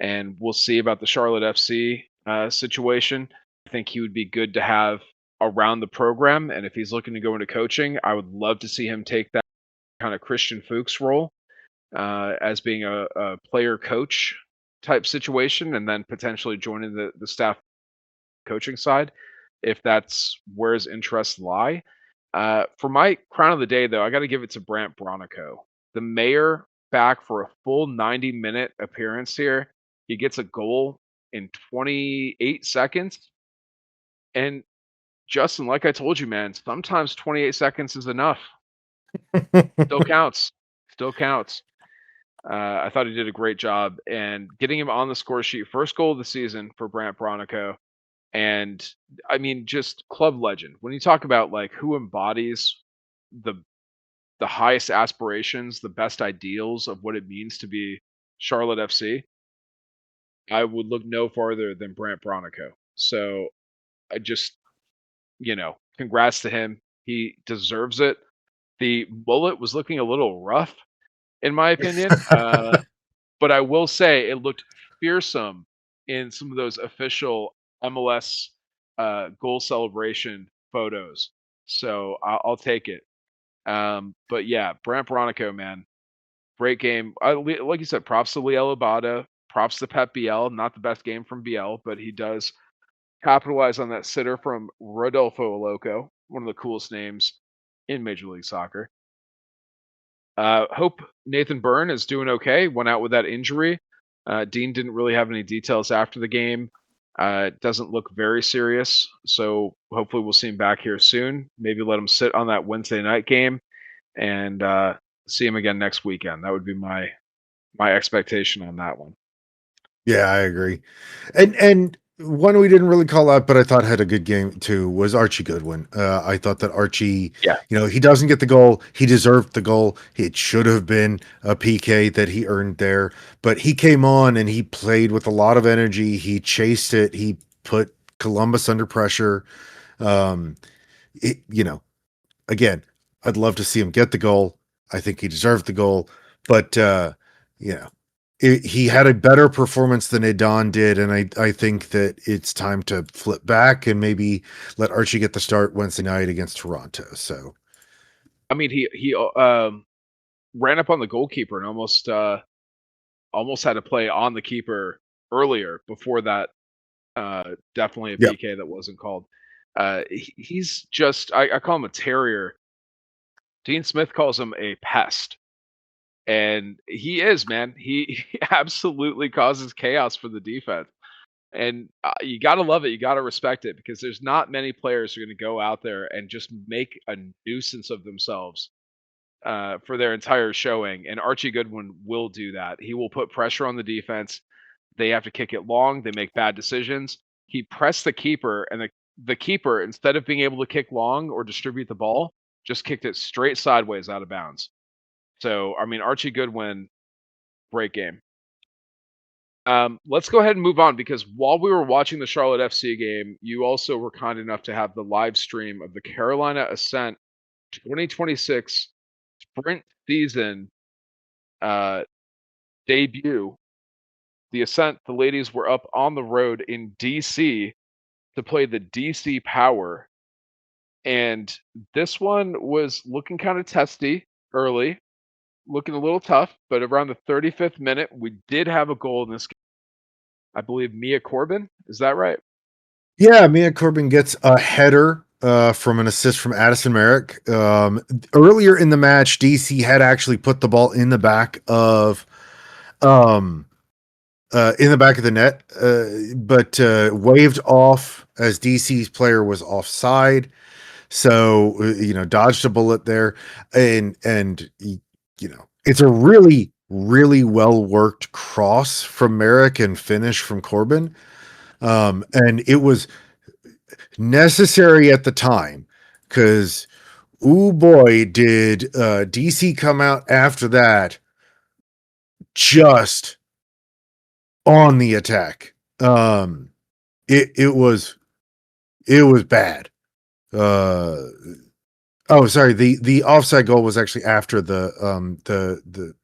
and we'll see about the Charlotte FC situation. I think he would be good to have around the program, and if he's looking to go into coaching, I would love to see him take that kind of Christian Fuchs role as being a player coach type situation, and then potentially joining the staff coaching side if that's where his interests lie. For my crown of the day, though, I got to give it to Brant Bronico, the mayor, back for a full 90-minute appearance here. He gets a goal in 28 seconds. And Justin, like I told you, man, sometimes 28 seconds is enough. Still counts. Still counts. I thought he did a great job, and getting him on the score sheet, first goal of the season for Brant Bronico. And I mean, just club legend. When you talk about like who embodies the the highest aspirations, the best ideals of what it means to be Charlotte FC, I would look no farther than Brant Bronico. So I just, congrats to him. He deserves it. The bullet was looking a little rough, in my opinion. But I will say it looked fearsome in some of those official MLS goal celebration photos. So I'll take it. But yeah, Brant Bronico, man, great game. Like you said, props to Liel Abada, props to Pep Biel. Not the best game from Biel, but he does capitalize on that sitter from Rodolfo Aloco, one of the coolest names in Major League Soccer. Hope Nathan Byrne is doing okay. Went out with that injury. Dean didn't really have any details after the game. It doesn't look very serious, so hopefully we'll see him back here soon. Maybe let him sit on that Wednesday night game and see him again next weekend. That would be my expectation on that one. Yeah, I agree. And one we didn't really call out, but I thought had a good game too, was Archie Goodwin. I thought that Archie, Yeah, he doesn't get the goal. He deserved the goal. It should have been a PK that he earned there, but he came on and he played with a lot of energy. He chased it. He put Columbus under pressure. Um, it, you know, Again, I'd love to see him get the goal. I think he deserved the goal, but you know, he had a better performance than Adon did, and I think that it's time to flip back and maybe let Archie get the start Wednesday night against Toronto. So I mean he ran up on the goalkeeper and almost had to play on the keeper earlier before that. Definitely a yeah, PK that wasn't called. He's just I call him a terrier. Dean Smith calls him a pest, and he is, man. He absolutely causes chaos for the defense, and you gotta love it. You gotta respect it because there's not many players who are going to go out there and just make a nuisance of themselves for their entire showing. And Archie Goodwin will do that. He will put pressure on the defense. They have to kick it long. They make bad decisions. he pressed the keeper, and the keeper, instead of being able to kick long or distribute the ball, just kicked it straight sideways out of bounds. So, I mean, Archie Goodwin, great game. Let's go ahead and move on because while we were watching the Charlotte FC game, you also were kind enough to have the live stream of the Carolina Ascent 2026 sprint season uh, debut. The Ascent, the ladies were up on the road in DC to play the DC Power. And this one was looking kind of testy early, looking a little tough, but around the 35th minute, we did have a goal in this game. I believe Mia Corbin. Is that right? Yeah, Mia Corbin gets a header from an assist from Addison Merrick. Earlier in the match, DC had actually put the ball um, in the back of the net, but waved off as DC's player was offside. So dodged a bullet there, and it's a really really well worked cross from Merrick and finish from Corbin, and it was necessary at the time because, oh boy, did DC come out after that just on the attack. It was bad. uh oh, sorry, the offside goal was actually after the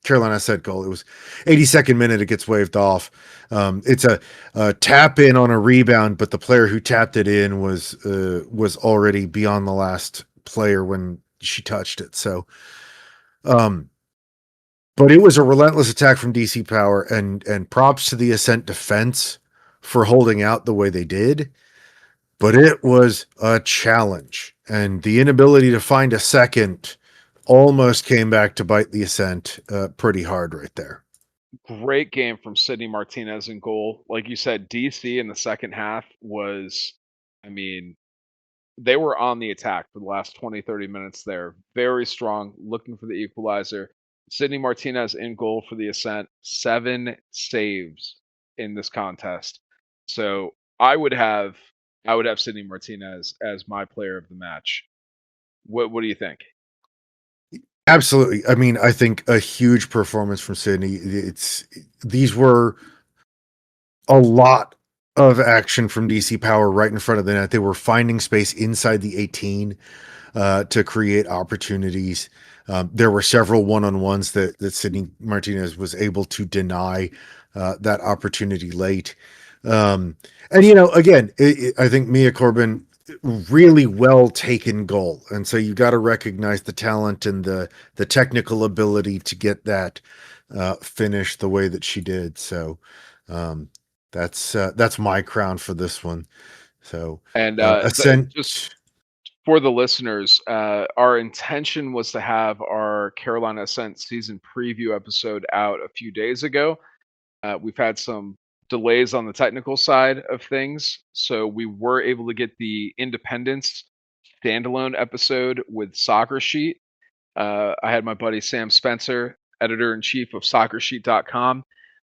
Carolina set goal. It was 82nd minute, it gets waved off. It's a tap in on a rebound, but the player who tapped it in was already beyond the last player when she touched it. So but it was a relentless attack from DC Power, and props to the Ascent defense for holding out the way they did. But it was a challenge, and the inability to find a second almost came back to bite the Ascent pretty hard right there. Great game from Sydney Martinez in goal. Like you said, DC in the second half was, I mean, they were on the attack for the last 20, 30 minutes there. Very strong, looking for the equalizer. Sydney Martinez in goal for the Ascent, 7 saves in this contest. So I would have Sydney Martinez as my player of the match. What do you think? Absolutely. I mean, I think a huge performance from Sydney. These were a lot of action from DC Power right in front of the net. They were finding space inside the 18 to create opportunities. There were several one-on-ones that Sydney Martinez was able to deny that opportunity late. And again, I think Mia Corbin, really well taken goal, and so you got to recognize the talent and the technical ability to get that finish the way that she did. So that's my crown for this one. So And just Ascent. for the listeners, our intention was to have our Carolina Ascent season preview episode out a few days ago. We've had some delays on the technical side of things, so we were able to get the Independence standalone episode with Soccer Sheet. I had my buddy Sam Spencer, editor in chief of SoccerSheet.com,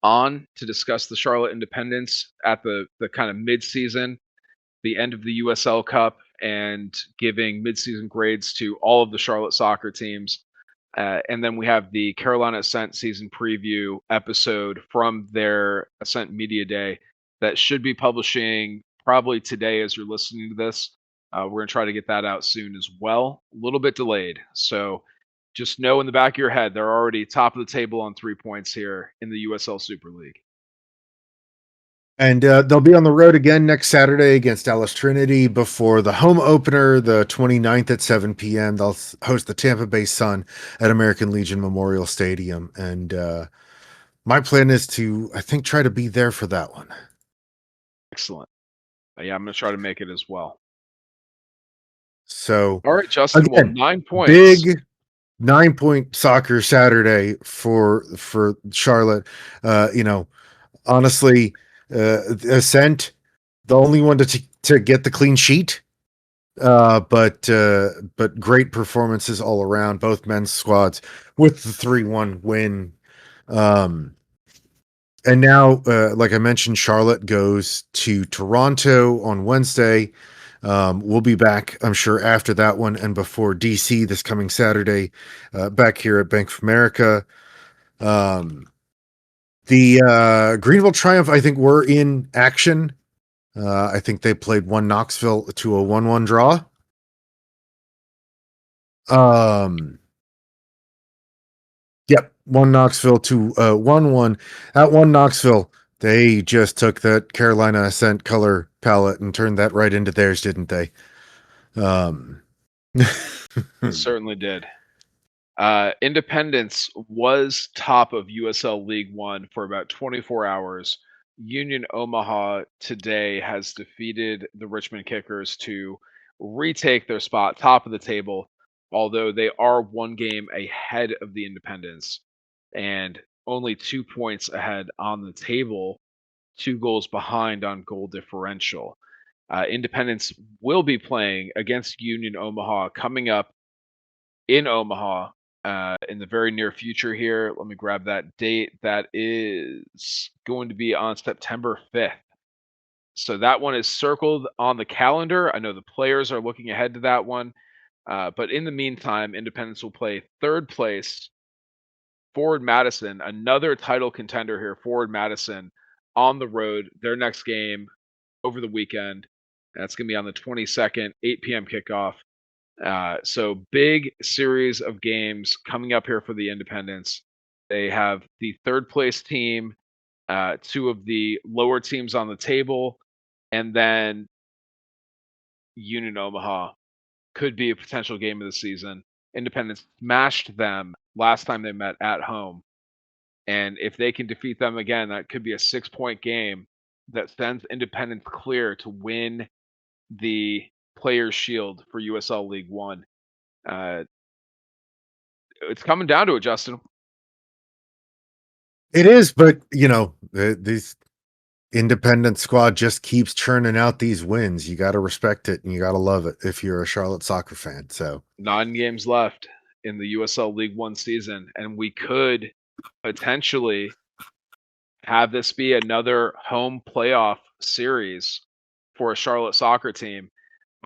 on to discuss the Charlotte Independence at the kind of mid season, the end of the USL Cup, and giving midseason grades to all of the Charlotte soccer teams. And then we have the Carolina Ascent season preview episode from their Ascent Media Day that should be publishing probably today as you're listening to this. We're going to try to get that out soon as well. A little bit delayed. So just know in the back of your head, they're already top of the table on 3 points here in the USL Super League. And they'll be on the road again next Saturday against Dallas Trinity before the home opener, the 29th at 7 p.m. They'll host the Tampa Bay Sun at American Legion Memorial Stadium. And my plan is to, I think, try to be there for that one. Excellent. Yeah, I'm going to try to make it as well. So, all right, Justin. Again, well, 9 points. Big 9-point soccer Saturday for Charlotte. Honestly, Ascent, the only one to get the clean sheet. But great performances all around, both men's squads with the 3-1 win. And now, like I mentioned, Charlotte goes to Toronto on Wednesday. We'll be back, I'm sure, after that one and before DC this coming Saturday, back here at Bank of America. Um, the Greenville Triumph, I think, were in action. I think they played one Knoxville to a 1-1 draw. Um, yep, one Knoxville to 1-1. At one Knoxville, they just took that Carolina Ascent color palette and turned that right into theirs, didn't they? Um, They certainly did. Independence was top of USL League One for about 24 hours. Union Omaha today has defeated the Richmond Kickers to retake their spot top of the table, although they are one game ahead of the Independence and only 2 points ahead on the table, 2 goals behind on goal differential. Independence will be playing against Union Omaha coming up in Omaha in the very near future here. Let me grab that date. That is going to be on September 5th. So that one is circled on the calendar. I know the players are looking ahead to that one. But in the meantime, Independence will play third place Forward Madison, another title contender here, Forward Madison on the road. Their next game over the weekend. That's going to be on the 22nd, 8 p.m. kickoff. So big series of games coming up here for the Independents. They have the third place team, two of the lower teams on the table, and then Union Omaha could be a potential game of the season. Independence smashed them last time they met at home. And if they can defeat them again, that could be a 6 point game that sends Independence clear to win the Players Shield for USL League One. Uh, it's coming down to it, Justin. it is, but this independent squad just keeps churning out these wins. You got to respect it and you got to love it if you're a Charlotte soccer fan. So 9 games left in the USL League One season, and we could potentially have this be another home playoff series for a Charlotte soccer team.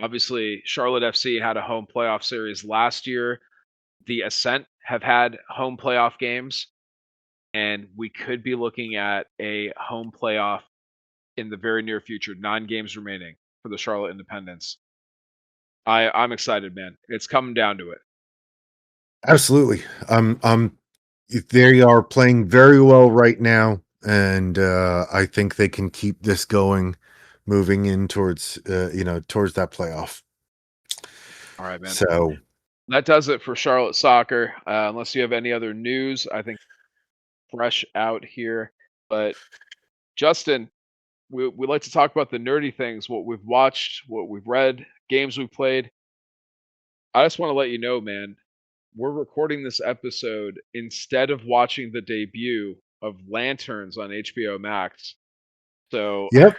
Obviously, Charlotte FC had a home playoff series last year. The Ascent have had home playoff games, and we could be looking at a home playoff in the very near future. 9 games remaining for the Charlotte Independents. I'm excited, man. It's coming down to it. absolutely, they are playing very well right now, and I think they can keep this going, moving in towards towards that playoff. All right, man. So That does it for Charlotte soccer. Unless you have any other news, I think fresh out here. But Justin, we like to talk about the nerdy things, what we've watched, what we've read, games we've played. I just want to let you know, man, we're recording this episode instead of watching the debut of Lanterns on HBO Max. So yep,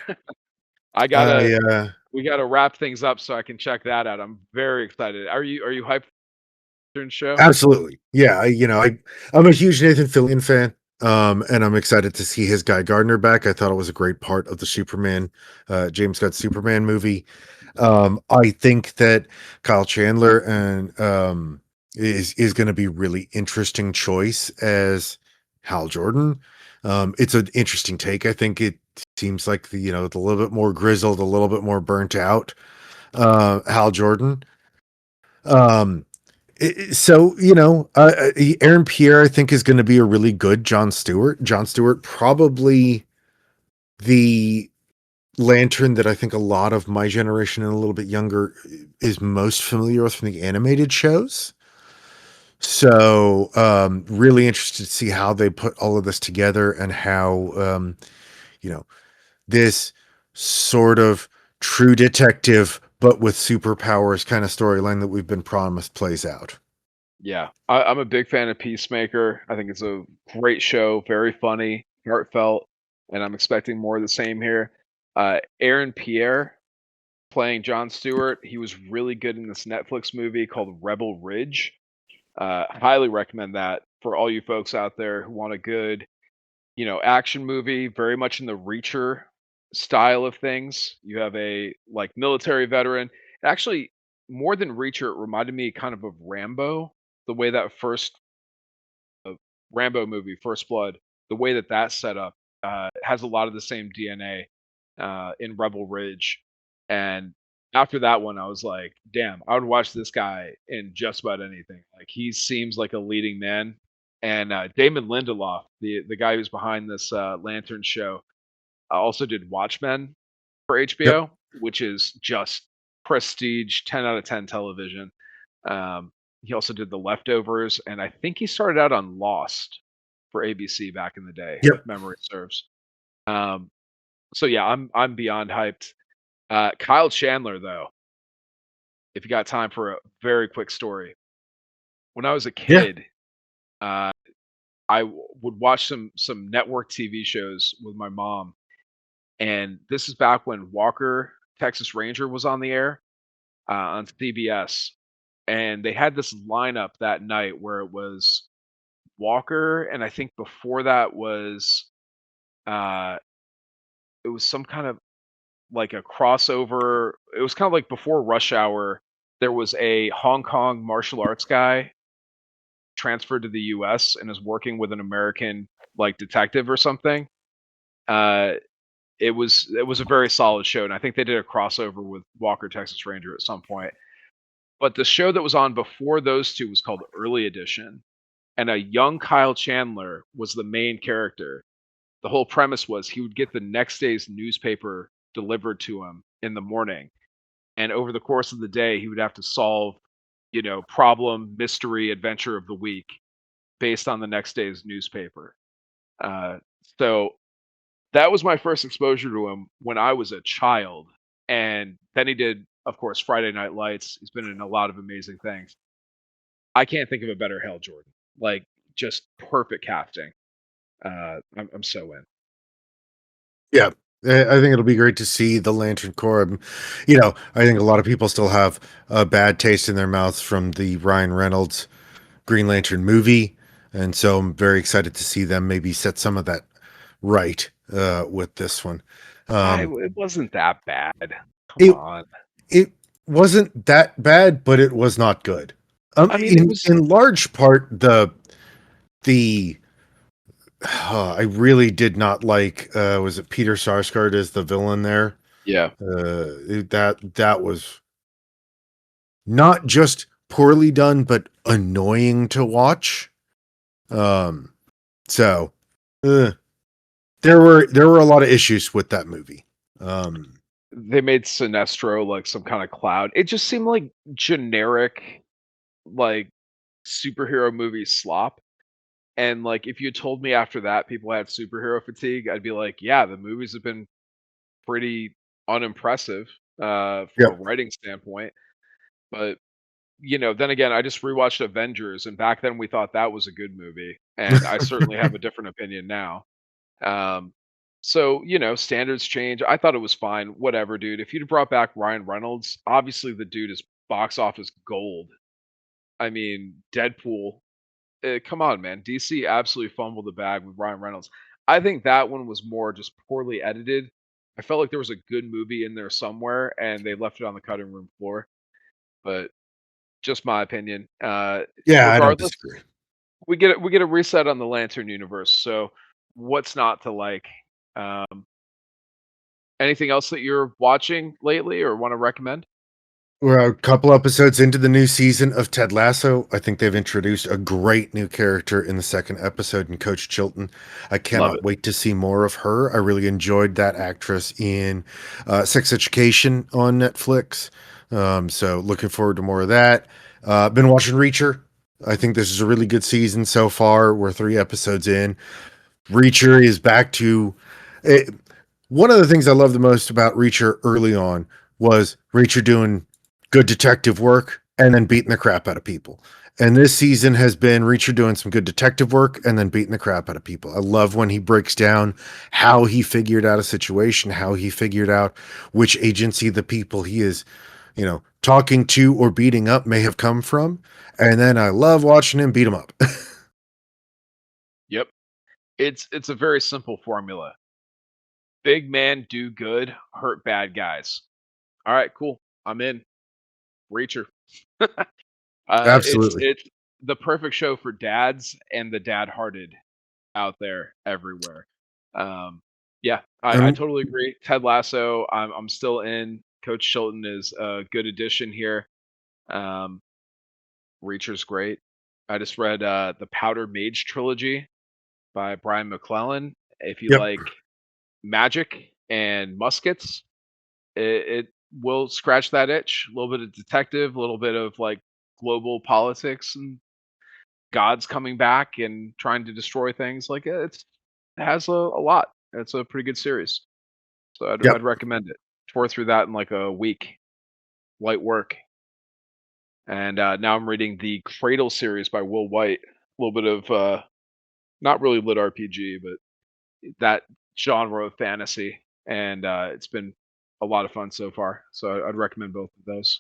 I gotta I we gotta wrap things up so I can check that out. I'm very excited. Are you hyped for the Lanterns show? absolutely. Yeah, I'm a huge Nathan Fillion fan. And I'm excited to see his Guy Gardner back. I thought it was a great part of the Superman, James Gunn Superman movie. I think that Kyle Chandler and is going to be really interesting choice as Hal Jordan. It's an interesting take. I think it seems like the little bit more grizzled, a little bit more burnt out Hal Jordan. Um, so Aaron Pierre I think is going to be a really good John Stewart. John Stewart probably the lantern that I think a lot of my generation and a little bit younger is most familiar with from the animated shows. So really interested to see how they put all of this together and how you know this sort of true detective but with superpowers kind of storyline that we've been promised plays out. Yeah, I'm a big fan of Peacemaker. I think it's a great show, very funny, heartfelt, and I'm expecting more of the same here. Aaron Pierre playing John Stewart, he was really good in this Netflix movie called Rebel Ridge. Highly recommend that for all you folks out there who want a good action movie, very much in the Reacher style of things. You have a, like, military veteran. Actually, more than Reacher, it reminded me kind of Rambo, the way that first Rambo movie, First Blood, the way that that's set up, has a lot of the same DNA, in Rebel Ridge, and after that one, I was like, "Damn, I would watch this guy in just about anything." Like, he seems like a leading man, and, Damon Lindelof, the guy who's behind this, Lantern show, also did Watchmen for Yep. HBO, which is just prestige, 10 out of 10 television. Um, he also did The Leftovers, and I think he started out on Lost for ABC back in the day, if Yep. memory serves. Um, so yeah, I'm beyond hyped. Kyle Chandler, though, if you got time for a very quick story. When I was a Yeah. kid, uh, would watch some network TV shows with my mom, and this is back when Walker Texas Ranger was on the air, on CBS, and they had this lineup that night where it was Walker, and I think before that was, uh, it was some kind of like a crossover. It was kind of like before Rush Hour. There was a Hong Kong martial arts guy transferred to the US and is working with an American, like, detective or something. Uh, it was a very solid show, and I think they did a crossover with Walker Texas Ranger at some point. But the show that was on before those 2 was called Early Edition, and a young Kyle Chandler was the main character. The whole premise was he would get the next day's newspaper delivered to him in the morning, and over the course of the day, he would have to solve, problem, mystery, adventure of the week based on the next day's newspaper. Uh, so that was my first exposure to him when I was a child, and then he did, of course, Friday Night Lights. He's been in a lot of amazing things. I can't think of a better Hal Jordan. Like, just perfect casting. I'm so in. Yeah. I think it'll be great to see the Lantern Corps. I think a lot of people still have a bad taste in their mouths from the Ryan Reynolds Green Lantern movie, and so I'm very excited to see them maybe set some of that right with this one. Um, It wasn't that bad. Come it on. it wasn't that bad, but it was not good. I mean, it was. In large part, the I really did not like. Was it Peter Sarsgaard as the villain there? Yeah. That was not just poorly done, but annoying to watch. Um, so uh, there were a lot of issues with that movie. Um, They made Sinestro like some kind of cloud. It just seemed like generic, like, superhero movie slop. And, like, if you told me after that people had superhero fatigue, I'd be like, yeah, the movies have been pretty unimpressive, from a yep. writing standpoint. But, then again, I just rewatched Avengers, and back then we thought that was a good movie, and I certainly have a different opinion now. Um, so, standards change. I thought it was fine. Whatever, dude. If you'd brought back Ryan Reynolds, obviously the dude is box office gold. I mean, Deadpool. Come on, man. DC absolutely fumbled the bag with Ryan Reynolds. I think that one was more just poorly edited. I felt like there was a good movie in there somewhere, and they left it on the cutting room floor. But just my opinion. Yeah, I don't Regardless, disagree. we get a reset on the Lantern universe. So what's not to like? Um, Anything else that you're watching lately or want to recommend? We're a couple episodes into the new season of Ted Lasso. I think they've introduced a great new character in the second episode in Coach Chilton. I Love cannot it. wait to see more of her. I really enjoyed that actress in Sex Education on Netflix. So looking forward to more of that. Been watching Reacher. I think this is a really good season so far. We're 3 episodes in. Reacher is back to it. One of the things I love the most about Reacher early on was Reacher doing good detective work and then beating the crap out of people. And this season has been Reacher doing some good detective work and then beating the crap out of people. I love when he breaks down how he figured out a situation, how he figured out which agency the people he is, talking to or beating up may have come from. And then I love watching him beat them up. Yep. It's a very simple formula. Big man do good, hurt bad guys. All right, cool. I'm in. Reacher. Absolutely. It's the perfect show for dads and the dad-hearted out there everywhere. Um, yeah, I Um, totally agree. Ted Lasso, I'm still in. Coach Chilton is a good addition here. Um, Reacher's great. I just read the Powder Mage trilogy by Brian McClellan. If you yep. like magic and muskets, it will scratch that itch. A little bit of detective, a little bit of like global politics and gods coming back and trying to destroy things. Like it has a lot. It's a pretty good series, so I'd Yep. recommend it. Tore through that in like a week, light work. And now I'm reading the Cradle series by Will White. A little bit of not really lit RPG, but that genre of fantasy, and it's been a lot of fun so far. So I'd recommend both of those.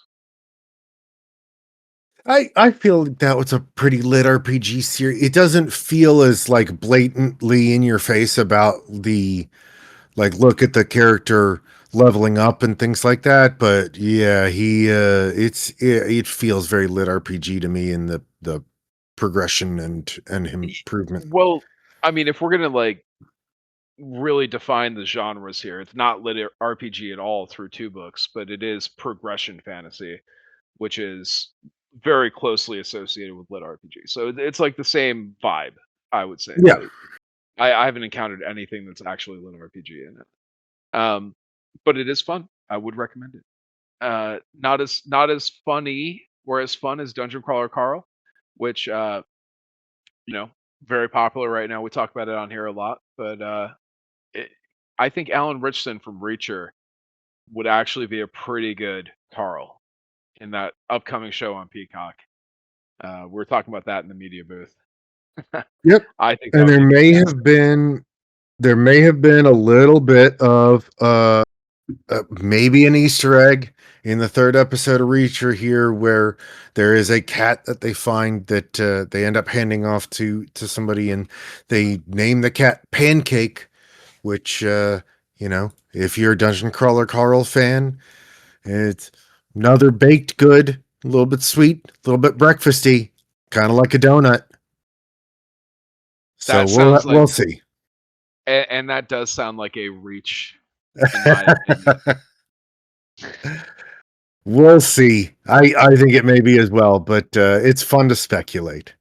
I feel like that was a pretty lit RPG series. It doesn't feel as like blatantly in your face about the like look at the character leveling up and things like that. But yeah, it feels very lit RPG to me in the progression and Y- improvement. Well, I mean, if we're gonna like really define the genres here, it's not lit RPG at all through two books, but it is progression fantasy, which is very closely associated with lit RPG. So it's like the same vibe, I would say. Yeah. But I haven't encountered anything that's actually lit RPG in it. But it is fun. I would recommend it. Not as funny or as fun as Dungeon Crawler Carl, which you know, very popular right now. We talk about it on here a lot, but it, I think Alan Richson from Reacher would actually be a pretty good Carl in that upcoming show on Peacock. We are talking about that in the media booth. Yep. I think that And would be fantastic. there may have been a little bit of maybe an Easter egg in the third episode of Reacher here, where there is a cat that they find that they end up handing off to somebody, and they name the cat Pancake, which if you're a Dungeon Crawler Carl fan, it's another baked good, a little bit sweet, a little bit breakfasty, kind of like a donut. So That sounds like, we'll see. and that does sound like a reach, in my opinion. We'll see. I think it may be as well, but it's fun to speculate.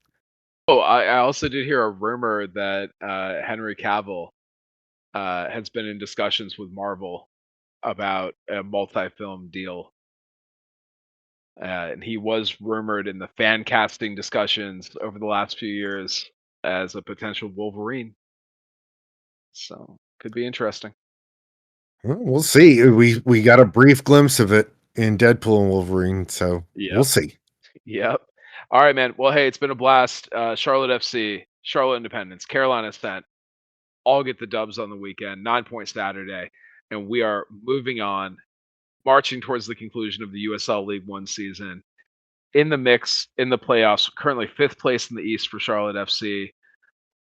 Oh, I also did hear a rumor that Henry Cavill has been in discussions with Marvel about a multi-film deal, and he was rumored in the fan casting discussions over the last few years as a potential Wolverine. So could be interesting. Well, we'll see. We got a brief glimpse of it in Deadpool and Wolverine, so we'll Yep. see. Yep. All right, man. Well, hey, it's been a blast. Charlotte FC, Charlotte Independence, Carolina Ascent, all get the dubs on the weekend. 9 point Saturday, and we are moving on, marching towards the conclusion of the USL League One season. In the mix in the playoffs, currently fifth place in the East for Charlotte FC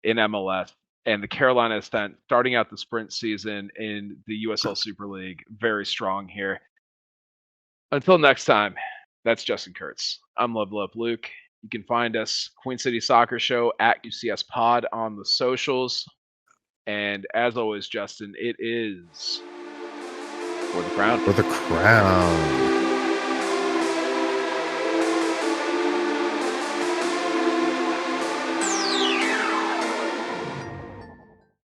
in MLS, and the Carolina Ascent starting out the sprint season in the USL Super League. Very strong here. Until next time, that's Justin Kurtz. I'm Level Up Luke. You can find us, Queen City Soccer Show, at UCS Pod on the socials. And as always, Justin, it is for the crown. For the crown.